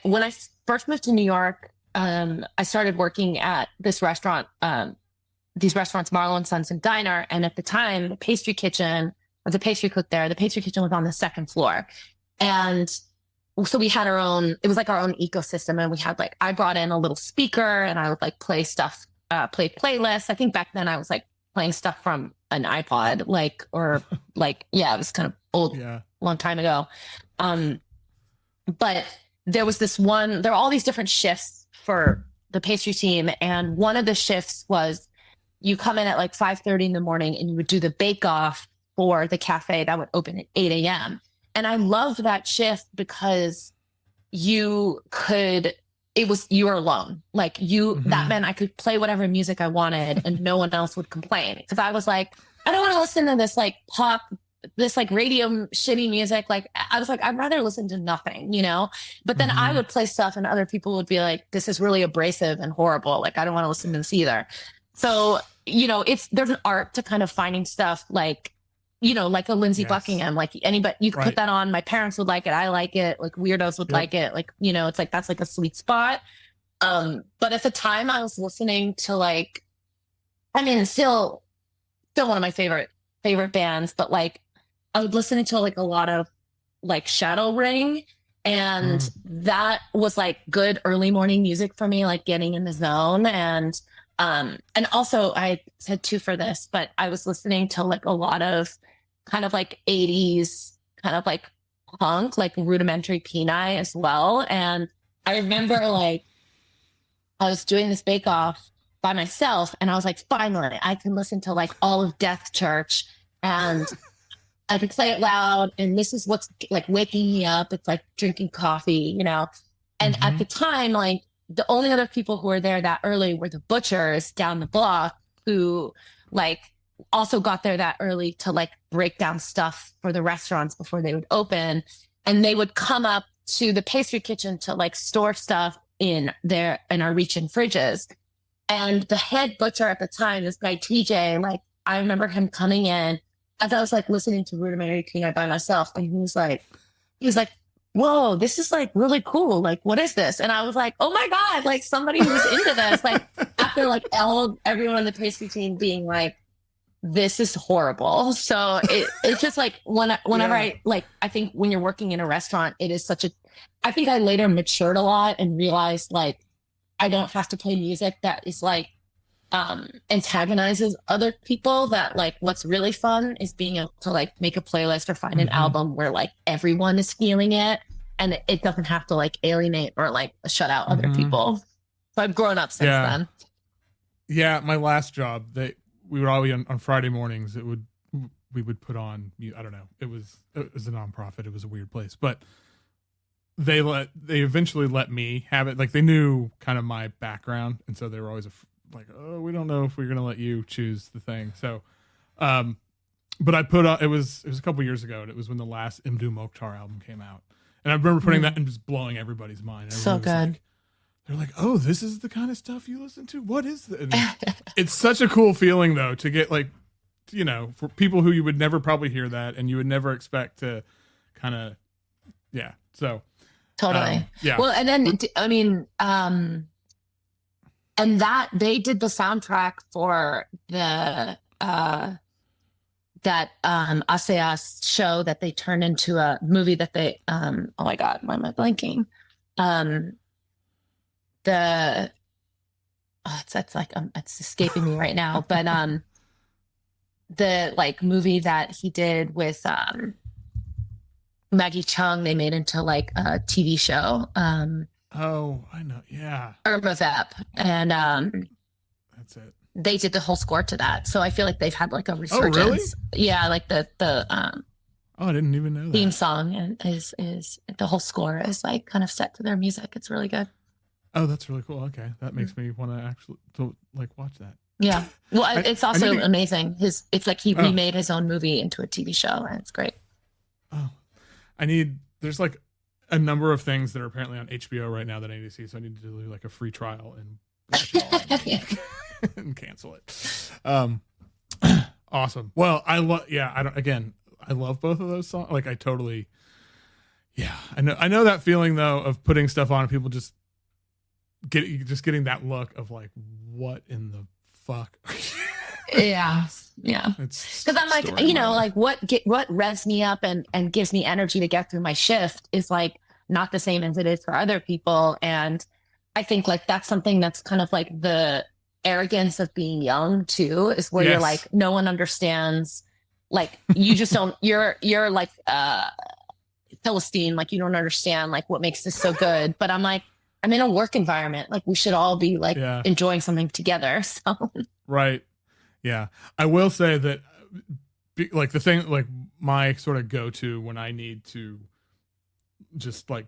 when I first moved to New York, I started working at this restaurant, these restaurants, Marlowe and Sons and Diner. And at the time, the pastry kitchen, or the pastry cook there, the pastry kitchen was on the second floor. And so we had it was like our own ecosystem. And we had like, I brought in a little speaker and I would like play stuff, play playlists. I think back then I was like playing stuff from an iPod, yeah, it was kind of old, long time ago. But there was there are all these different shifts for the pastry team. And one of the shifts was you come in at like 5:30 in the morning and you would do the bake off for the cafe that would open at 8 a.m. And I loved that shift because you were alone. Like that meant I could play whatever music I wanted and no one else would complain. Cause I was like, I don't want to listen to this like pop, this like radio shitty music. Like I was like, I'd rather listen to nothing, but then I would play stuff and other people would be like, this is really abrasive and horrible. Like, I don't want to listen to this either. So, there's an art to kind of finding stuff like, like a Lindsey Buckingham, like anybody, you could put that on. My parents would like it. I like it. Like weirdos would like it. Like, it's like, that's like a sweet spot. But at the time I was listening to like, I mean, still one of my favorite bands, but like I would listen to like a lot of like Shadow Ring. And that was like good early morning music for me, like getting in the zone. And also I said too for this, but I was listening to like a lot of kind of like 80s, kind of like punk, like Rudimentary Peni as well. And I remember like I was doing this bake off by myself and I was like, finally, I can listen to like all of Death Church and I could play it loud. And this is what's like waking me up. It's like drinking coffee, And at the time, like, the only other people who were there that early were the butchers down the block who like also got there that early to like break down stuff for the restaurants before they would open. And they would come up to the pastry kitchen to like store stuff in our reach-in fridges. And the head butcher at the time, this guy TJ, like I remember him coming in as I was like listening to Rudimentary Peni by myself. And he was like, whoa, this is like really cool. Like, what is this? And I was like, oh my God, like somebody who was into this, like after like everyone on the pastry team being like, this is horrible. So it's just like whenever I think when you're working in a restaurant, it is I think I later matured a lot and realized like, I don't have to play music that is like, antagonizes other people. That like what's really fun is being able to like make a playlist or find an album where like everyone is feeling it and it doesn't have to like alienate or like shut out other people. So I've grown up since then.
Yeah, my last job, we would always on Friday mornings we would put on, I don't know, it was a nonprofit, it was a weird place, but they eventually let me have it. Like they knew kind of my background, and so they were always like, oh, we don't know if we're going to let you choose the thing. So, but I put on, it was a couple years ago, and it was when the last Imdu Mokhtar album came out. And I remember putting that and just blowing every's mind.
So good.
Like, they're like, oh, this is the kind of stuff you listen to? What is this? It's such a cool feeling though, to get like, for people who you would never probably hear that and you would never expect to kind of, so.
Totally.
Yeah.
Well, and then, I mean, and that they did the soundtrack for the that ASEAS show that they turned into a movie that they oh my God, why am I blanking? It's escaping me right now, but the like movie that he did with Maggie Chung, they made into like a TV show.
Oh, I know. Yeah.
Irma's app. And
That's it.
they did the whole score to that. So I feel like they've had like a resurgence.
Oh, really?
Yeah, like the
Oh, I didn't even know that.
theme song is the whole score is like kind of set to their music. It's really good.
Oh, that's really cool. Okay. That makes me want to actually like watch that.
Yeah. Well, it's also amazing. It's like he
Oh.
remade his own movie into a TV show, and it's great.
Oh, there's like a number of things that are apparently on HBO right now that I need to see. So I need to do like a free trial and watch it all and cancel it. Awesome. Well, I love both of those songs. Like I know that feeling though of putting stuff on and people just getting that look of like, what in the fuck?
Yeah. Because I'm like, like what revs me up and gives me energy to get through my shift is like not the same as it is for other people. And I think like that's something that's kind of like the arrogance of being young too, is where you're like, no one understands. Like you just don't. You're like Philistine. Like you don't understand like what makes this so good. But I'm like, I'm in a work environment. Like we should all be like enjoying something together. So
right. Yeah. I will say that like the thing, like my sort of go-to when I need to just like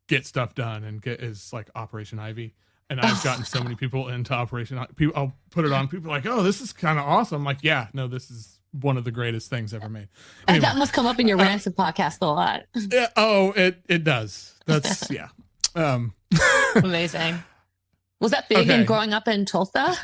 get stuff done and is like Operation Ivy. And I've gotten so many people into Operation Ivy. I'll put it on. People are like, oh, this is kind of awesome. I'm like, yeah, no, this is one of the greatest things ever made. Anyway,
that must come up in your Rancid podcast a lot.
Yeah. Oh, it does. That's yeah.
Amazing. Was that big in growing up in Tulsa?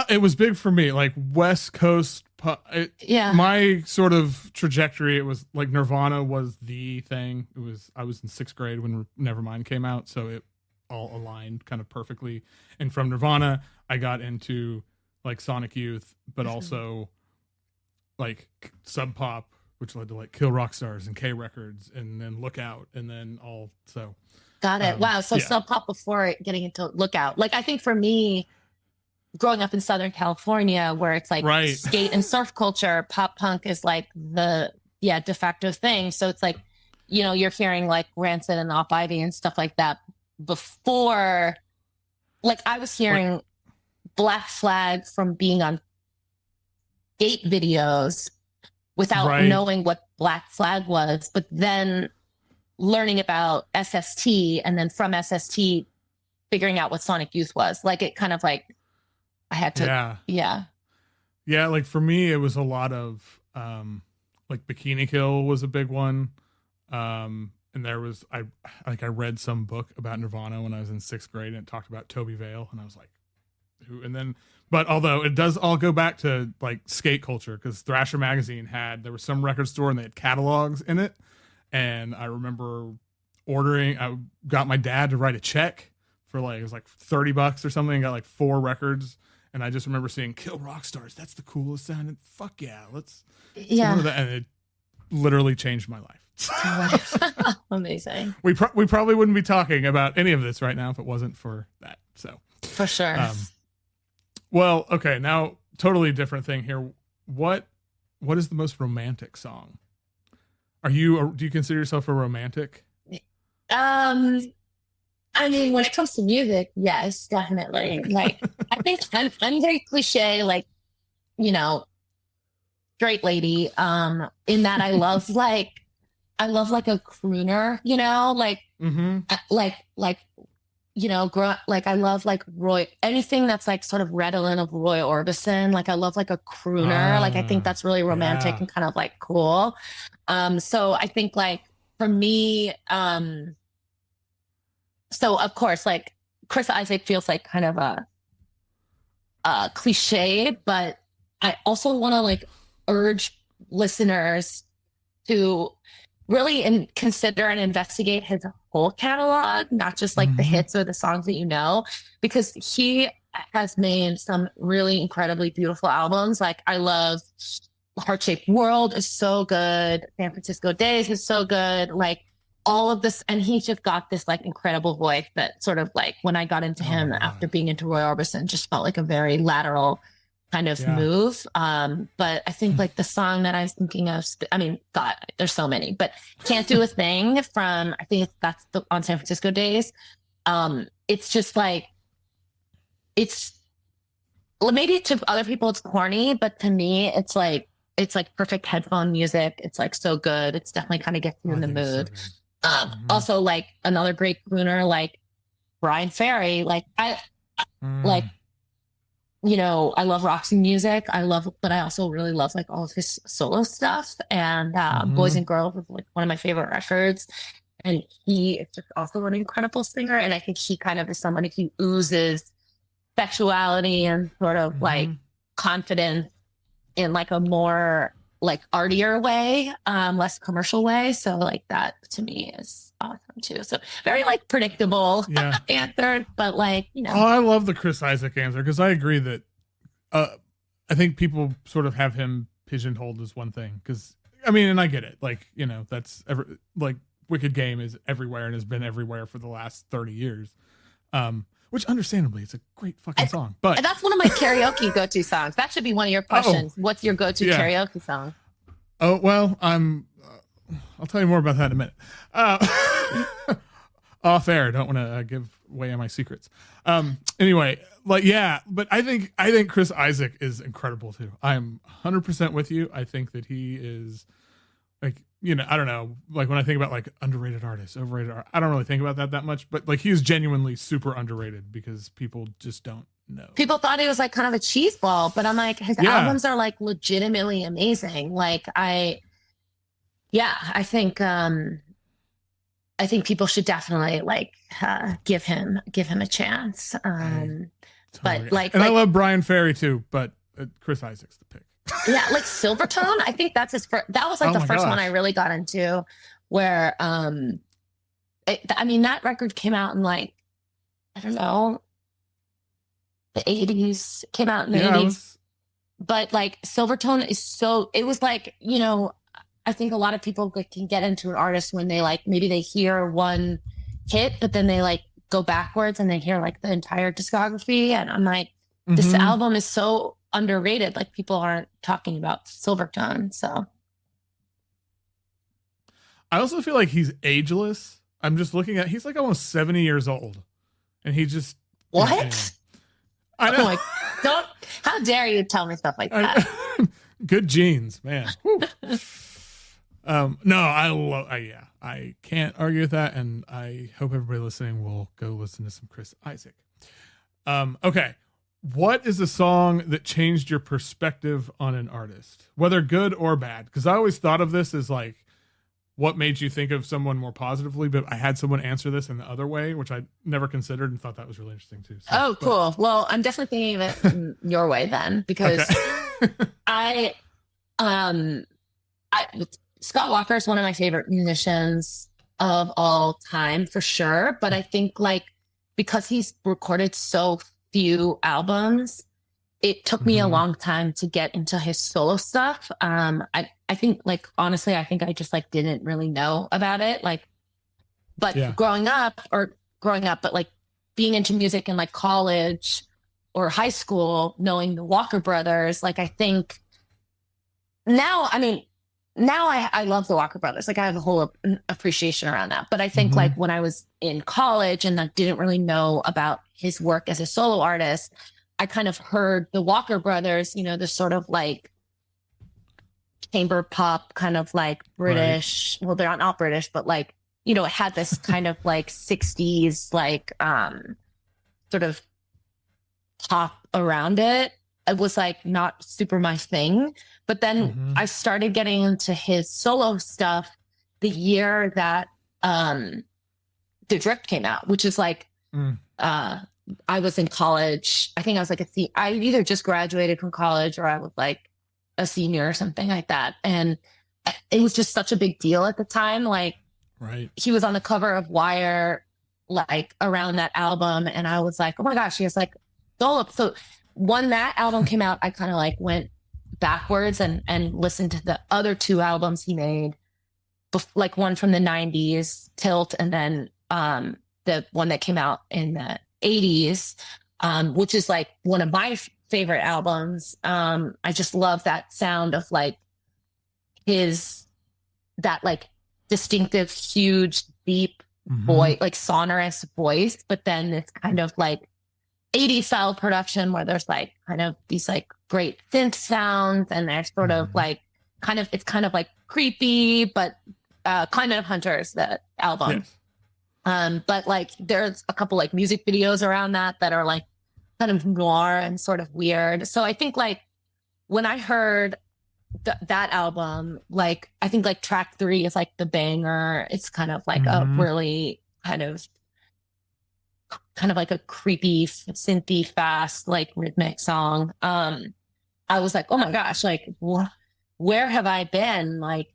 It was big for me, like West Coast. My sort of trajectory, it was like Nirvana was the thing. I was in 6th grade when Nevermind came out, so it all aligned kind of perfectly. And from Nirvana, I got into like Sonic Youth, but also like Sub Pop, which led to like Kill Rock Stars and K Records, and then Lookout, and then all so.
Got it. Wow. So Sub Pop before getting into Lookout. Like I think for me, growing up in Southern California, where it's like skate and surf culture, pop punk is like the de facto thing. So it's like, you're hearing like Rancid and Op Ivy and stuff like that before. Like I was hearing Black Flag from being on skate videos without knowing what Black Flag was, but then learning about SST, and then from SST figuring out what Sonic Youth was. Like it kind of like I had to yeah, like for me it was a lot of like Bikini Kill was a big one, and there was I read some book about Nirvana when I was in 6th grade, and it talked about Toby Vale, and I was like, who? And then but although it does all go back to like skate culture, because Thrasher magazine there was some record store and they had catalogs in it, and I remember I got my dad to write a check for like, it was like $30 or something, and got like 4 records. And I just remember seeing Kill Rock Stars. That's the coolest sound. And fuck yeah, let's do that. And it literally changed my life. Amazing.
We probably wouldn't be talking about any of this right now if it wasn't for that. So
for sure.
Well, okay, now totally different thing here. What is the most romantic song? Do you consider yourself a romantic?
I mean, when it comes to music, yes, definitely. Like, I think I'm very cliche, like, straight lady. In that I love like a crooner, like, like I love like Roy, anything that's like sort of redolent of Roy Orbison. Like I love like a crooner. Like I think that's really romantic and kind of like cool. So I think like for me, so of course, like Chris Isaak feels like kind of a cliche, but I also want to like urge listeners to really consider and investigate his whole catalog, not just like the hits or the songs that because he has made some really incredibly beautiful albums. Like I love Heart-Shaped World is so good. San Francisco Days is so good. Like all of this, and he just got this like incredible voice that sort of like when I got into him after being into Roy Orbison, just felt like a very lateral kind of move. But I think like the song that I was thinking of, I mean, God, there's so many, but Can't Do a Thing from, I think that's on San Francisco Days. It's just like, maybe to other people it's corny, but to me it's like perfect headphone music. It's like so good. It's definitely kind of gets you in the mood. So also like another great crooner, like Brian Ferry. Like like, you know, I love Roxy music. But I also really love like all of his solo stuff. And Boys and Girls was like one of my favorite records. And he is just also an incredible singer. And I think he kind of is somebody who oozes sexuality and sort of like confidence in like a more like artier way, less commercial way. So like that to me is awesome too. So very like predictable answer, but like, you know.
Oh, I love the Chris Isaak answer because I agree that I think people sort of have him pigeonholed as one thing. Because I mean, and I get it. Like, you know, that's like Wicked Game is everywhere and has been everywhere for the last 30 years. Which understandably, it's a great fucking song. But
that's one of my karaoke go-to songs. That should be one of your questions. What's your go-to karaoke song?
Oh, well, I'll tell you more about that in a minute. Off air. Don't want to give away my secrets. Anyway, like, yeah, but I think Chris Isaak is incredible too. I'm 100% with you. I think that he is like, you know, I don't know, like when I think about like underrated artists, overrated art, I don't really think about that much, but like he is genuinely super underrated because people just don't know.
People thought he was like kind of a cheese ball, but I'm like, his albums are like legitimately amazing. Like I think people should definitely like give him a chance.
Totally.
But like,
and I love Brian Ferry too, but Chris Isaak's the pick.
Yeah, like Silvertone. I think that's his first. That was like the first one I really got into. Where, I mean, that record came out in like, I don't know, the 80s. Came out in the 80s. But like Silvertone is so. It was like, you know, I think a lot of people can get into an artist when they like maybe they hear one hit, but then they like go backwards and they hear like the entire discography, and I'm like, this album is so underrated. Like people aren't talking about Silvertone. So
I also feel like he's ageless. I'm just looking at, he's like almost 70 years old and he just,
what?
You know, I know.
I'm like, how dare you tell me stuff like that?
Good genes, man. No, I can't argue with that. And I hope everybody listening will go listen to some Chris Isaak. Okay. What is a song that changed your perspective on an artist, whether good or bad? Because I always thought of this as like, what made you think of someone more positively? But I had someone answer this in the other way, which I never considered and thought that was really interesting too. So,
cool. Well, I'm definitely thinking of it your way then, because Scott Walker is one of my favorite musicians of all time for sure. But I think like, because he's recorded so few albums, it took me a long time to get into his solo stuff. I think like honestly, I think I just like didn't really know about it. Like, but growing up, but like being into music in like college or high school, knowing the Walker Brothers, like I think now I love the Walker Brothers. Like I have a whole appreciation around that. But I think like when I was in college and I didn't really know about his work as a solo artist, I kind of heard the Walker Brothers, you know, the sort of like chamber pop kind of like British, well, they're not British, but like, you know, it had this kind of like 60s, like sort of pop around it. It was like not super my thing. But then I started getting into his solo stuff the year that The Drift came out, which is like, I was in college. I think I was like I either just graduated from college or I was like a senior or something like that. And it was just such a big deal at the time. Like, he was on the cover of Wire, like around that album. And I was like, oh my gosh, he has like solo. So when that album came out, I kind of like went backwards and listened to the other two albums he made, like one from the 90s, Tilt, and then the one that came out in the 80s, which is like one of my favorite albums. I just love that sound of like that like distinctive, huge, deep voice, like sonorous voice, but then it's kind of like 80s style production where there's like kind of these like great synth sounds, and there's sort of like it's kind of like creepy, but Climate of Hunters, the album. Yes. But like there's a couple like music videos around that are like kind of noir and sort of weird. So I think like when I heard that album, like I think like track 3 is like the banger. It's kind of like a really kind of like a creepy, synthy, fast, like rhythmic song. I was like, oh my gosh, like where have I been? Like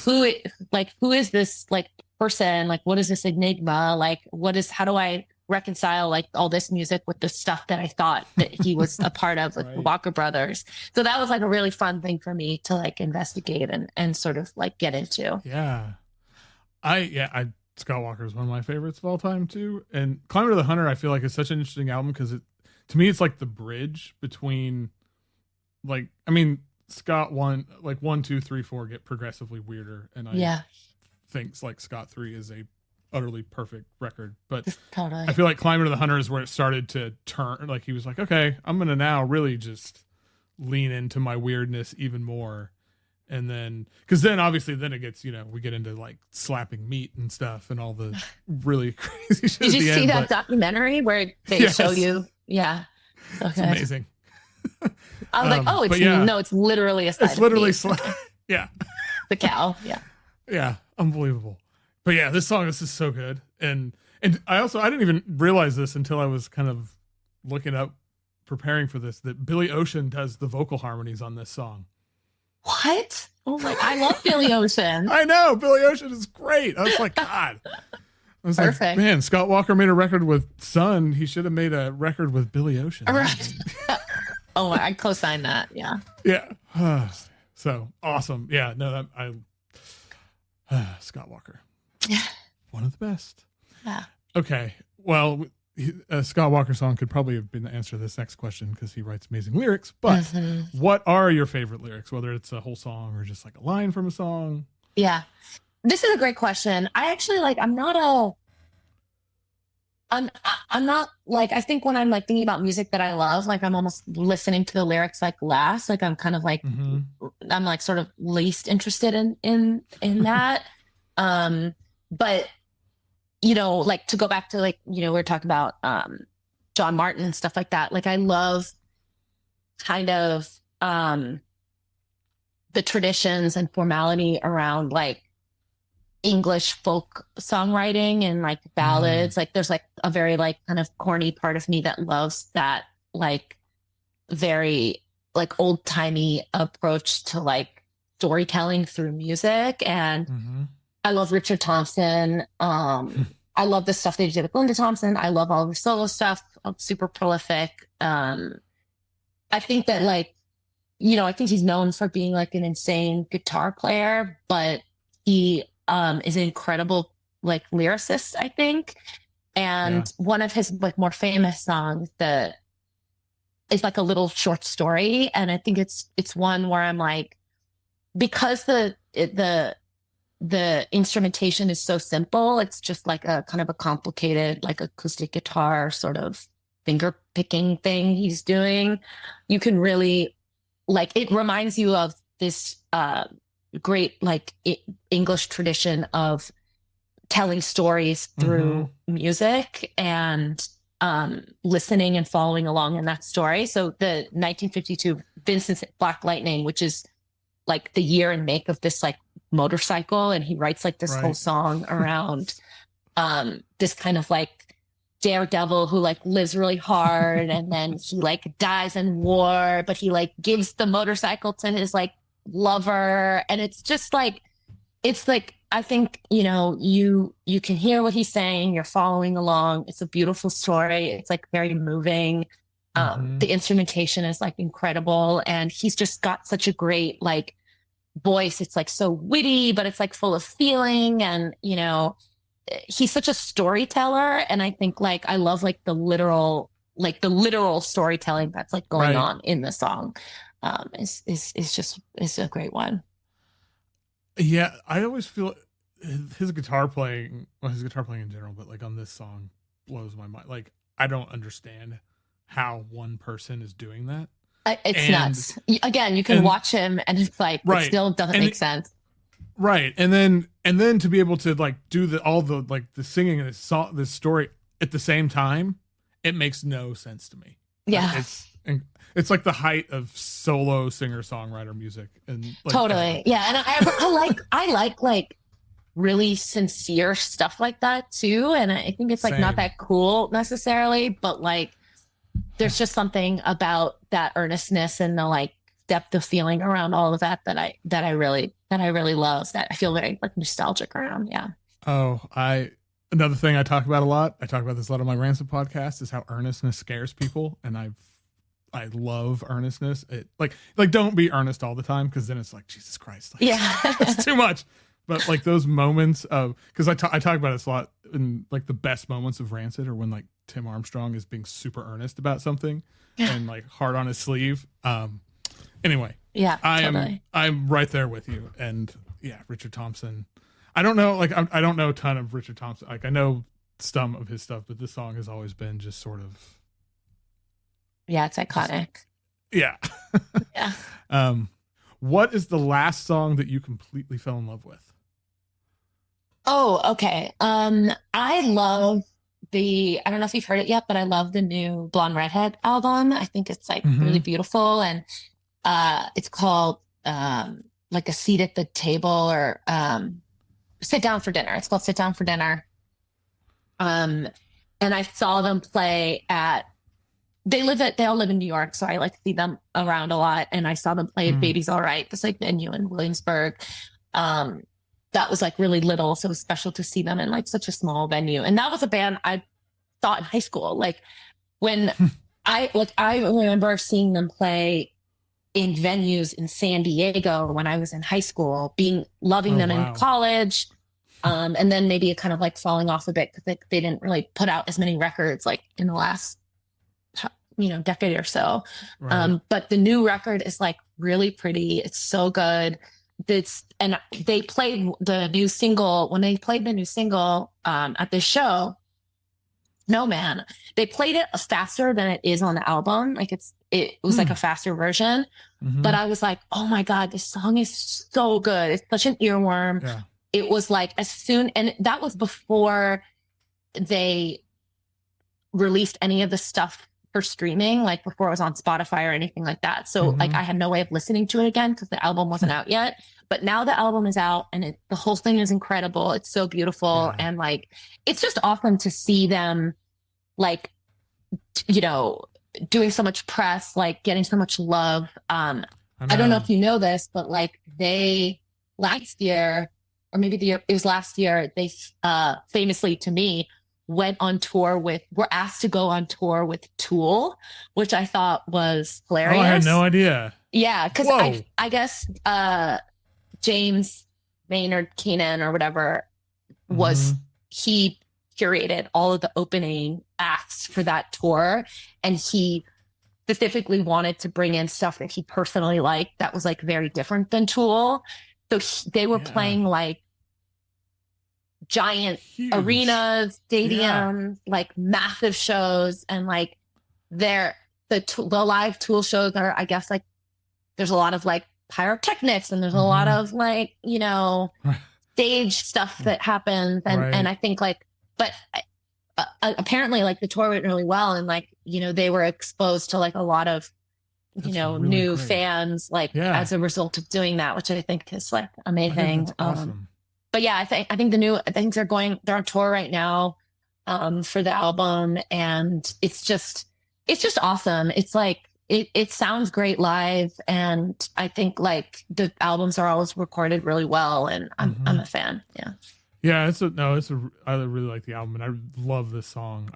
who is this like person? Like, what is this enigma? Like, how do I reconcile like all this music with the stuff that I thought that he was a part of, like right. Walker Brothers. So that was like a really fun thing for me to like investigate and sort of like get into.
Yeah. Scott Walker is one of my favorites of all time too. And Climate of the Hunter, I feel like is such an interesting album because to me, it's like the bridge between like, I mean, Scott 1, 2, 3, 4 get progressively weirder. And I think like Scott 3 is a utterly perfect record, but totally. I feel like Climate of the Hunter is where it started to turn. Like he was like, okay, I'm going to now really just lean into my weirdness even more. And then, because then obviously then it gets, we get into like slapping meat and stuff and all the really crazy shit.
Did you see that documentary where they show you? Yeah. Okay.
It's amazing.
I was like, oh, it's literally a side.
It's literally, yeah.
The cow. Yeah.
Yeah. Unbelievable. But yeah, this is so good. And I didn't even realize this until I was kind of looking up, preparing for this, that Billy Ocean does the vocal harmonies on this song.
What? Oh my! I love Billy Ocean.
I know Billy Ocean is great. I was like, God. I was
perfect.
Like, man, Scott Walker made a record with Sun. He should have made a record with Billy Ocean.
Right. Oh, I co-signed that. Yeah.
Yeah. So awesome. Yeah. No, Scott Walker.
Yeah.
One of the best.
Yeah.
Okay. Well, a Scott Walker song could probably have been the answer to this next question because he writes amazing lyrics. But what are your favorite lyrics, whether it's a whole song or just like a line from a song?
Yeah. This is a great question. I actually I'm not like, I think when I'm like thinking about music that I love, like I'm almost listening to the lyrics like last, like I'm kind of like, I'm like sort of least interested in that. But like to go back to like, we're talking about, John Martin and stuff like that. Like I love kind of, the traditions and formality around like English folk songwriting and like ballads. Like there's like a very like kind of corny part of me that loves that like very like old timey approach to like storytelling through music. And I love Richard Thompson. I love the stuff they did with Linda Thompson. I love all the solo stuff. Super prolific. I think that like, I think he's known for being like an insane guitar player, but he is an incredible like lyricist, I think. And one of his like more famous songs that is like a little short story. And I think it's one where I'm like, because the instrumentation is so simple, it's just like a kind of a complicated like acoustic guitar sort of finger picking thing he's doing. You can really like, it reminds you of this great like English tradition of telling stories through music and listening and following along in that story. So the 1952 Vincent's Black Lightning, which is like the year and make of this like motorcycle, and he writes like this whole song around this kind of like daredevil who like lives really hard and then he like dies in war, but he like gives the motorcycle to his like lover. And it's just like, it's like, I think, you can hear what he's saying, you're following along. It's a beautiful story. It's like very moving. The instrumentation is like incredible. And he's just got such a great like voice. It's like so witty, but it's like full of feeling. And, he's such a storyteller. And I think like, I love like the literal like the literal storytelling that's like going
Right.
on in the song, is a great one.
Yeah, I always feel his guitar playing, well, his guitar playing in general, but like on this song blows my mind. Like, I don't understand how one person is doing that.
It's nuts. Again, you can watch him and it's like,
right.
It still doesn't make sense.
Right. And then to be able to like do all the like the singing and this story at the same time, it makes no sense to me.
Yeah.
It's like the height of solo singer-songwriter music. And like,
totally. Yeah. And I like really sincere stuff like that too. And I think it's like
Same.
not that cool necessarily, but like there's just something about that earnestness and the like depth of feeling around all of that that I really love, that I feel very like nostalgic around. Yeah.
Oh, another thing I talk about a lot, I talk about this a lot on my Rancid podcast, is how earnestness scares people. And I love earnestness. It like don't be earnest all the time, because then it's like, Jesus Christ, like,
yeah,
it's too much. But like those moments of, because I talk about this a lot, in like the best moments of Rancid are when like Tim Armstrong is being super earnest about something and like hard on his sleeve. Anyway,
yeah, totally.
I'm right there with you. And yeah, Richard Thompson. I don't know, like I don't know a ton of Richard Thompson. Like I know some of his stuff, but this song has always been just sort of.
Yeah, it's iconic.
Yeah.
Yeah.
What is the last song that you completely fell in love with?
Oh, okay. I love I don't know if you've heard it yet, but I love the new Blonde Redhead album. I think it's like really beautiful, and it's called like A Seat at the Table, or Sit Down for Dinner. It's called Sit Down for Dinner. And I saw them play at, they all live in New York, so I like to see them around a lot. And I saw them play at Baby's All Right, this like venue in Williamsburg. That was like really little, so it was special to see them in like such a small venue. And that was a band I thought in high school. Like when I remember seeing them play in venues in San Diego when I was in high school, loving them in college. And then maybe it kind of like falling off a bit because they didn't really put out as many records like in the last, decade or so. Right. But the new record is like really pretty. It's so good. And they played the new single, when they played the new single at this show, No Man, they played it faster than it is on the album. Like it was like a faster version. But I was like, oh my God, this song is so good. It's such an earworm. Yeah. It was like and that was before they released any of the stuff for streaming, like before it was on Spotify or anything like that. So like I had no way of listening to it again because the album wasn't out yet. But now the album is out and the whole thing is incredible. It's so beautiful. Yeah. And like, it's just awesome to see them like, doing so much press, like getting so much love. I don't know if you know this, but like last year, or maybe it was last year, they famously to me were asked to go on tour with Tool, which I thought was hilarious.
Oh, I had no idea.
Yeah, because I guess James Maynard Keenan or whatever he curated all of the opening acts for that tour, and he specifically wanted to bring in stuff that he personally liked that was like very different than Tool. So they were playing like giant arenas, stadiums, like massive shows, and like the live Tool shows are, I guess, like there's a lot of like pyrotechnics and there's a lot of like stage stuff that happens, and I think like, but apparently like the tour went really well, and like they were exposed to like a lot of really new great fans like as a result of doing that, which I think is like amazing.
That's awesome.
But yeah, I think they're on tour right now for the album, and it's just awesome. It's like it sounds great live, and I think like the albums are always recorded really well, and I'm a fan. Yeah.
Yeah, I really like the album, and I love this song.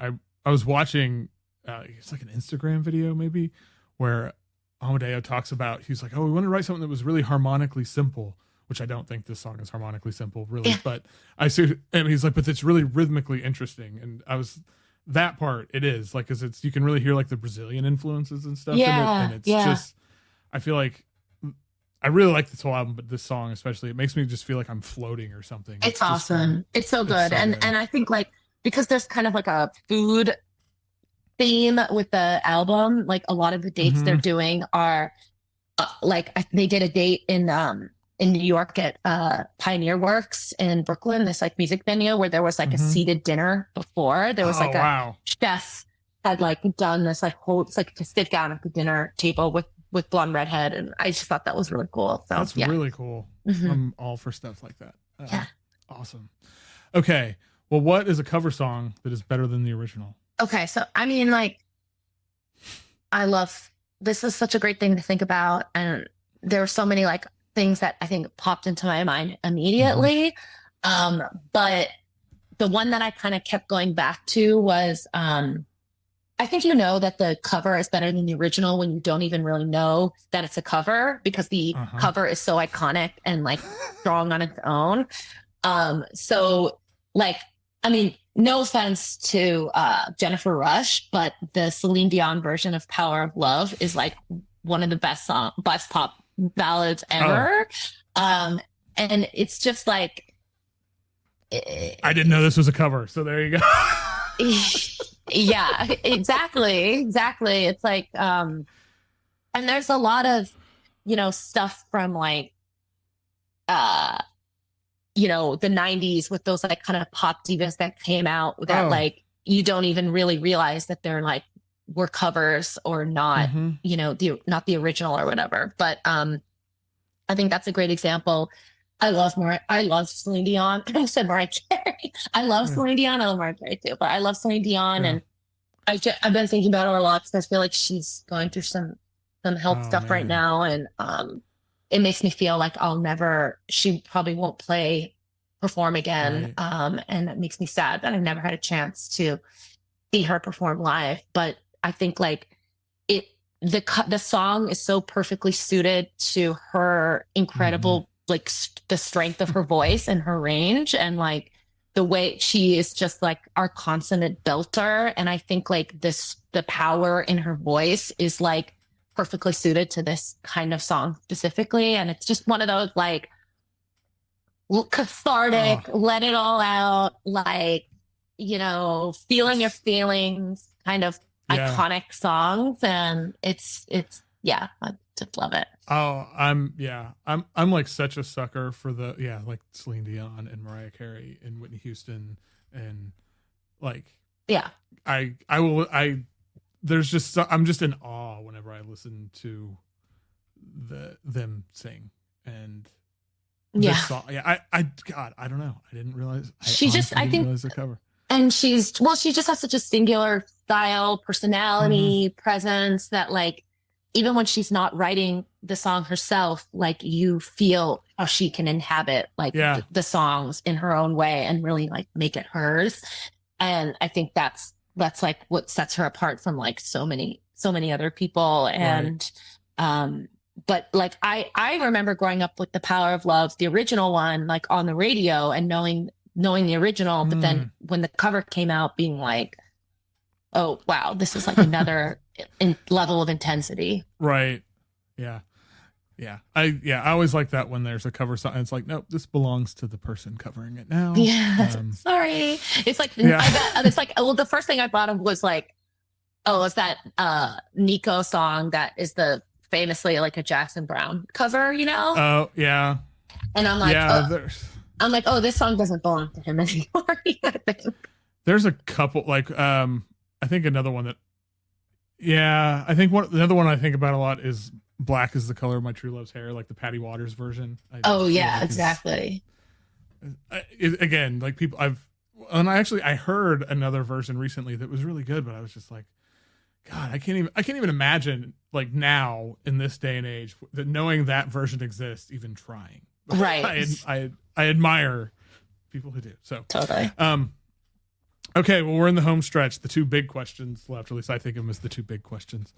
I was watching it's like an Instagram video maybe where Amadeo talks about, he's like, oh, we want to write something that was really harmonically simple, which I don't think this song is harmonically simple really, but I see, and he's like, but it's really rhythmically interesting. And I was that part it is like, cause it's, you can really hear like the Brazilian influences and stuff
Yeah,
in it. And it's just, I feel like I really like this whole album, but this song especially, it makes me just feel like I'm floating or something.
It's awesome. It's so good. And I think like, because there's kind of like a food theme with the album, like a lot of the dates they're doing are they did a date in New York at Pioneer Works in Brooklyn, this like music venue where there was like a seated dinner before. There was like a chef had like done this like whole, it's like to sit down at the dinner table with blonde redhead, and I just thought that was really cool. So
that's really cool. I'm all for stuff like that. Awesome. Okay, well, what is a cover song that is better than the original?
Okay, so I mean, like, I love, this is such a great thing to think about, and there were so many like things that I think popped into my mind immediately. But the one that I kind of kept going back to was, I think you know that the cover is better than the original when you don't even really know that it's a cover, because the cover is so iconic and like strong on its own. So like, I mean, no offense to Jennifer Rush, but the Celine Dion version of Power of Love is like one of the best pop ballads ever. And it's just like,
I didn't know this was a cover, so there you go.
Yeah, exactly. It's like, and there's a lot of, stuff from like, the 90s with those like kind of pop divas that came out that like you don't even really realize that they're like were covers or not, not the original or whatever. But I think that's a great example. I love Celine Dion. I said Mariah Carey. I love Celine Dion. I love Mariah Carey too, but I love Celine Dion, and I've been thinking about her a lot because I feel like she's going through some health stuff right now, and it makes me feel like she probably won't perform again. And it makes me sad that I've never had a chance to see her perform live. But I think like the song is so perfectly suited to her incredible, like the strength of her voice and her range, and like the way she is just like our consonant belter. And I think like the power in her voice is like perfectly suited to this kind of song specifically. And it's just one of those like cathartic, let it all out, like, feeling your feelings kind of iconic songs. And it's I just love it.
I'm like such a sucker for like Celine Dion and Mariah Carey and Whitney Houston, and like, I'm just in awe whenever I listen to them sing. And this song, I don't know. I didn't realize. I didn't realize the cover.
And she just has such a singular style, personality, presence that like, even when she's not writing the song herself, like you feel how she can inhabit like the songs in her own way and really like make it hers. And I think that's like what sets her apart from like so many other people. And, but like, I remember growing up with The Power of Love, the original one, like on the radio and knowing the original, but then when the cover came out being like, oh, wow, this is like another level of intensity.
Right. Yeah. Yeah. I always like that when there's a cover song. It's like, nope, this belongs to the person covering it now.
Yeah. Sorry. It's like, it's like, well, the first thing I thought of was like, it's that Nico song that is the famously like a Jackson Brown cover,
Oh, yeah.
And I'm like, this song doesn't belong to him anymore.
There's a couple, like, I think another one that, I think another one I think about a lot is Black is the Color of My True Love's Hair, like the Patty Waters version.
Exactly.
Again, like people I heard another version recently that was really good, but I was just like, God, I can't even imagine like now in this day and age that knowing that version exists, even trying.
Right.
I admire people who do. So
totally.
Okay, well, we're in the home stretch. The two big questions left, at least I think of them as the two big questions.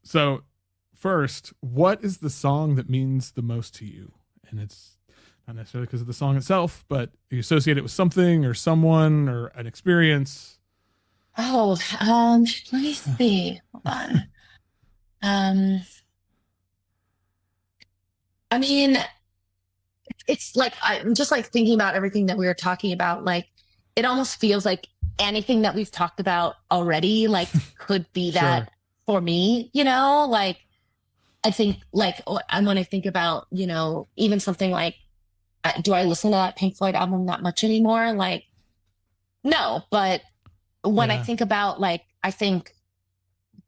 So first, what is the song that means the most to you? And it's not necessarily because of the song itself, but you associate it with something or someone or an experience.
Oh, let me see. Hold on. Um, I mean, it's like I'm just like thinking about everything that we were talking about. Like, it almost feels like anything that we've talked about already, like, could be
Sure.
that for me. You know, like I think, like, and when I think about, even something like, do I listen to that Pink Floyd album that much anymore? Like, no. But when I
Yeah.
think about, like, I think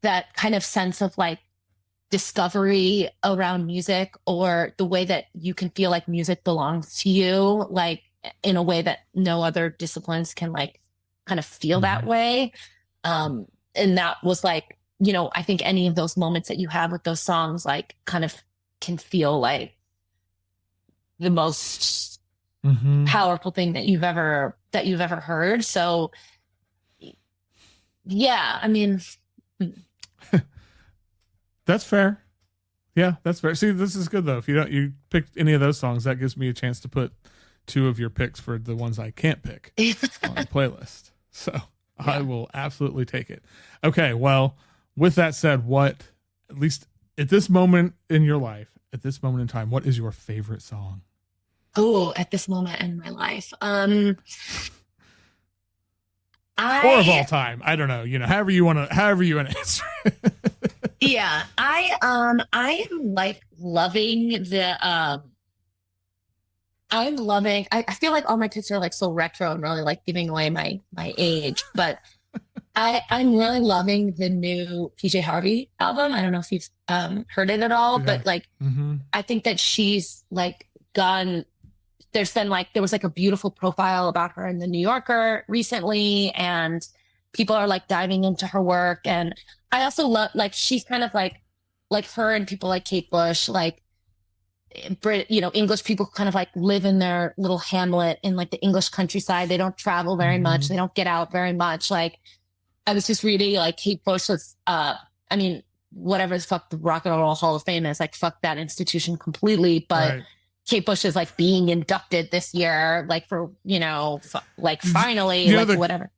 that kind of sense of like discovery around music, or the way that you can feel like music belongs to you, like in a way that no other disciplines can like kind of feel that
Mhm.
way. And that was like, I think any of those moments that you have with those songs, like kind of can feel like the most
Mhm.
powerful thing that you've ever heard. So yeah, I mean,
That's fair. Yeah, that's fair. See, this is good though. If you picked any of those songs, that gives me a chance to put two of your picks for the ones I can't pick on the playlist. So I
yeah.
will absolutely take it. Okay, well, with that said, what, at least at this moment in your life, at this moment in time, what is your favorite song?
Oh, at this moment in my life.
Or of all
I
time. I don't know. However you want to answer.
Yeah, I am like loving I feel like all my picks are like so retro and really like giving away my age, but I'm really loving the new PJ Harvey album. I don't know if you've heard it at all,
Yeah.
but like
Mm-hmm.
I think that she's like gone there was like a beautiful profile about her in the New Yorker recently, and people are like diving into her work. And I also love, like, she's kind of like her and people like Kate Bush, like English people kind of like live in their little hamlet in like the English countryside. They don't travel very much.
Mm-hmm.
They don't get out very much. Like, I was just reading, like, Kate Bush was, I mean, whatever the fuck the Rock and Roll Hall of Fame is, like, fuck that institution completely. But
Right.
Kate Bush is like being inducted this year, like for, like
Did
finally,
you know
like whatever.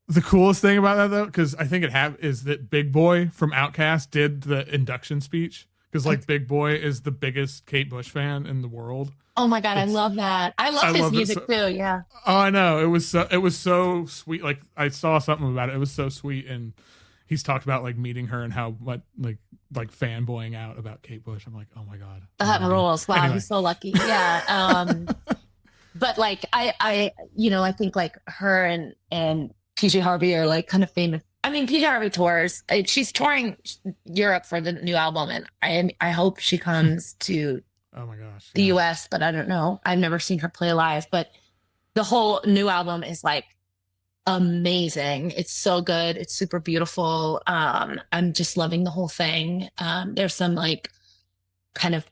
the coolest thing about that though, because I think is that Big Boy from Outkast did the induction speech. Because like Big Boy is the biggest Kate Bush fan in the world.
Oh my God, I
It's
love that. I love
I
his
loved it
music
so.
too. Yeah.
Oh, I know it was so sweet. Like I saw something about it. It was so sweet, and he's talked about like meeting her and how much like fanboying out about Kate Bush. I'm like, oh my god, I
That
love you.
rules. Wow,
Anyway,
he's so lucky. Yeah. But like I think like her and PJ Harvey are like kind of famous. I mean, PJ Harvey tours. She's touring Europe for the new album, and I hope she comes to
oh my gosh,
the
yeah.
US, but I don't know. I've never seen her play live, but the whole new album is like amazing. It's so good. It's super beautiful. I'm just loving the whole thing. There's some like kind of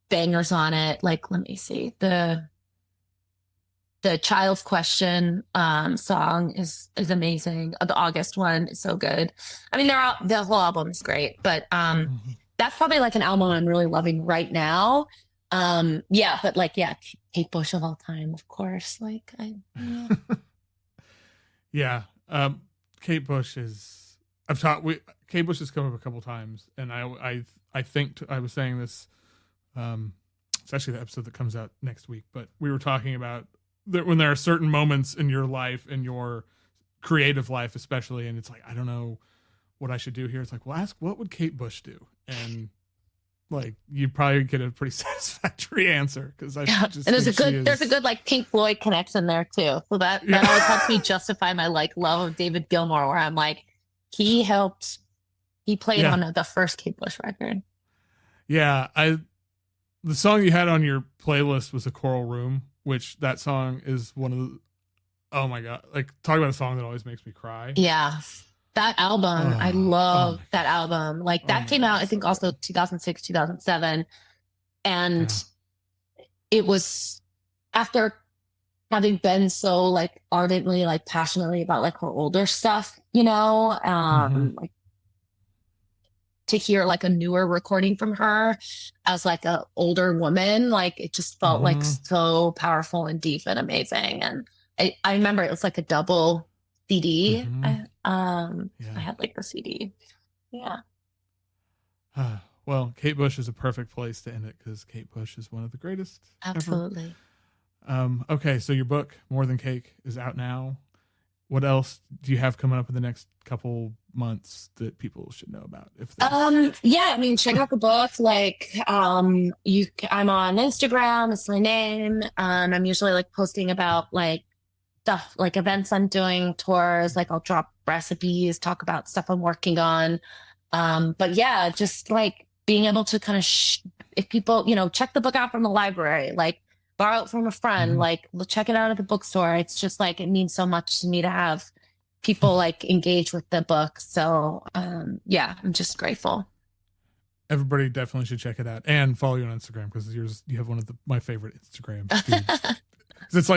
bangers on it. Like, let me see. The Child's Question song is amazing. The August one is so good. I mean, the whole album is great, but
Mhm.
that's probably like an album I'm really loving right now. Yeah, but like, yeah, Kate Bush of all time, of course. Like, yeah.
Yeah. Kate Bush is. I've taught. Kate Bush has come up a couple times, and I think I was saying this. It's actually the episode that comes out next week, but we were talking about that when there are certain moments in your life, in your creative life, especially, and it's like I don't know what I should do here. It's like, well, ask what would Kate Bush do, and like you probably get a pretty satisfactory answer because I
Yeah.
just
And
think she
there's a
is.
good like Pink Floyd connection there too. So that always helps me
Yeah.
justify my like love of David Gilmour, where I'm like, he played
Yeah.
on the first Kate Bush record.
Yeah. The song you had on your playlist was A Coral Room, which that song is one of the, oh my God. Like talk about a song that always makes me cry.
Yeah. That album, I
Oh
love
my
that
God.
album. Like
Oh
that
my
came
God.
out, I
It's so
think
good.
also 2006, 2007.
Yeah.
And it was after having been so like ardently, like passionately about like her older stuff,
Mm-hmm.
like to hear like a newer recording from her as like a older woman, like it just felt like
Mm-hmm.
so powerful and deep and amazing. And I remember it was like a double. CD.
Mhm.
I had like the CD. Yeah.
Well, Kate Bush is a perfect place to end it because Kate Bush is one of the greatest
Absolutely.
ever. Okay, so your book, More Than Cake, is out now. What else do you have coming up in the next couple months that people should know about?
Yeah, I mean, check out the book. Like, I'm on Instagram, it's my name. I'm usually like posting about like stuff, like events I'm doing, tours, like I'll drop recipes, talk about stuff I'm working on. But yeah, just like being able to kind of, if people, check the book out from the library, like borrow it from a friend, like check it out at the bookstore. It's just like, it means so much to me to have people like engage with the book. So, yeah, I'm just grateful.
Everybody definitely should check it out and follow you on Instagram because you have one of my favorite Instagram feeds. It's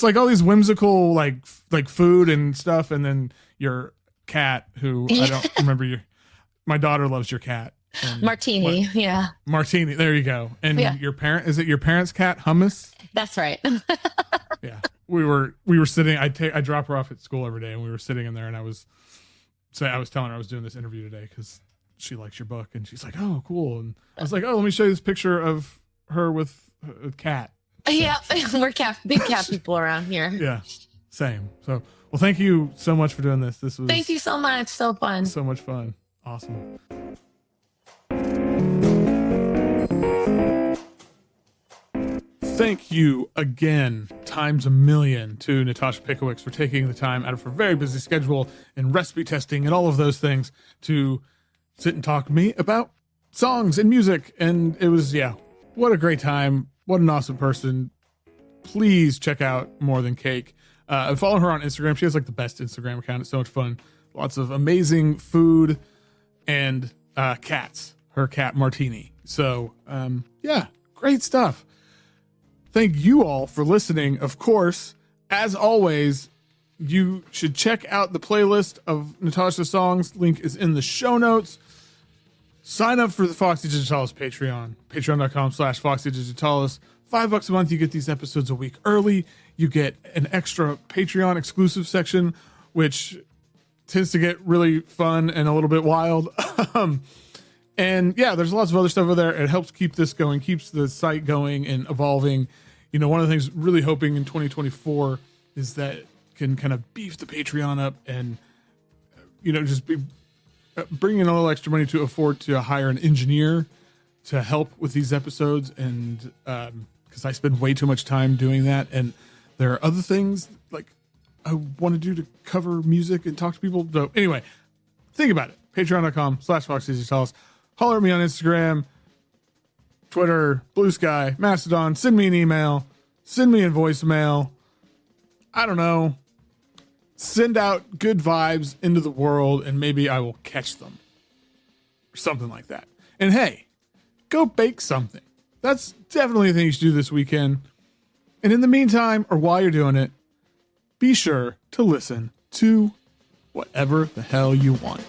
like all these whimsical like food and stuff, and then your cat, who I don't remember my daughter loves your cat.
Martini, yeah.
Martini, there you go. And is it your parents' cat, Hummus?
That's right.
Yeah. We were sitting, I drop her off at school every day, and we were sitting in there, and I was telling her I was doing this interview today because she likes your book, and she's like, oh, cool. And I was like, oh, let me show you this picture of her with a cat. So,
yeah, we're big cat people around here.
Yeah, same. So, well, thank you so much for doing this.
Thank you so much. So fun.
So much fun. Awesome. Thank you again, times a million, to Natasha Pickowicz for taking the time out of her very busy schedule and recipe testing and all of those things to sit and talk to me about songs and music. And it was, what a great time. What an awesome person. Please check out More Than Cake. And follow her on Instagram. She has like the best Instagram account. It's so much fun. Lots of amazing food and cats. Her cat, Martini. So, great stuff. Thank you all for listening. Of course, as always, you should check out the playlist of Natasha's songs. Link is in the show notes. Sign up for the Foxy Digitalis Patreon. Patreon.com/Foxy Digitalis. $5 a month. You get these episodes a week early. You get an extra Patreon exclusive section, which tends to get really fun and a little bit wild. And yeah, there's lots of other stuff over there. It helps keep this going, keeps the site going and evolving. One of the things really hoping in 2024 is that it can kind of beef the Patreon up and, just be bringing in a little extra money to afford to hire an engineer to help with these episodes. And because I spend way too much time doing that. And there are other things like I want to do to cover music and talk to people. So anyway, think about it. Patreon.com/Foxy Digitalis. Holler at me on Instagram, Twitter, Bluesky, Mastodon. Send me an email. Send me a voicemail. I don't know. Send out good vibes into the world, and maybe I will catch them. Or something like that. And hey, go bake something. That's definitely a thing you should do this weekend. And in the meantime, or while you're doing it, be sure to listen to whatever the hell you want.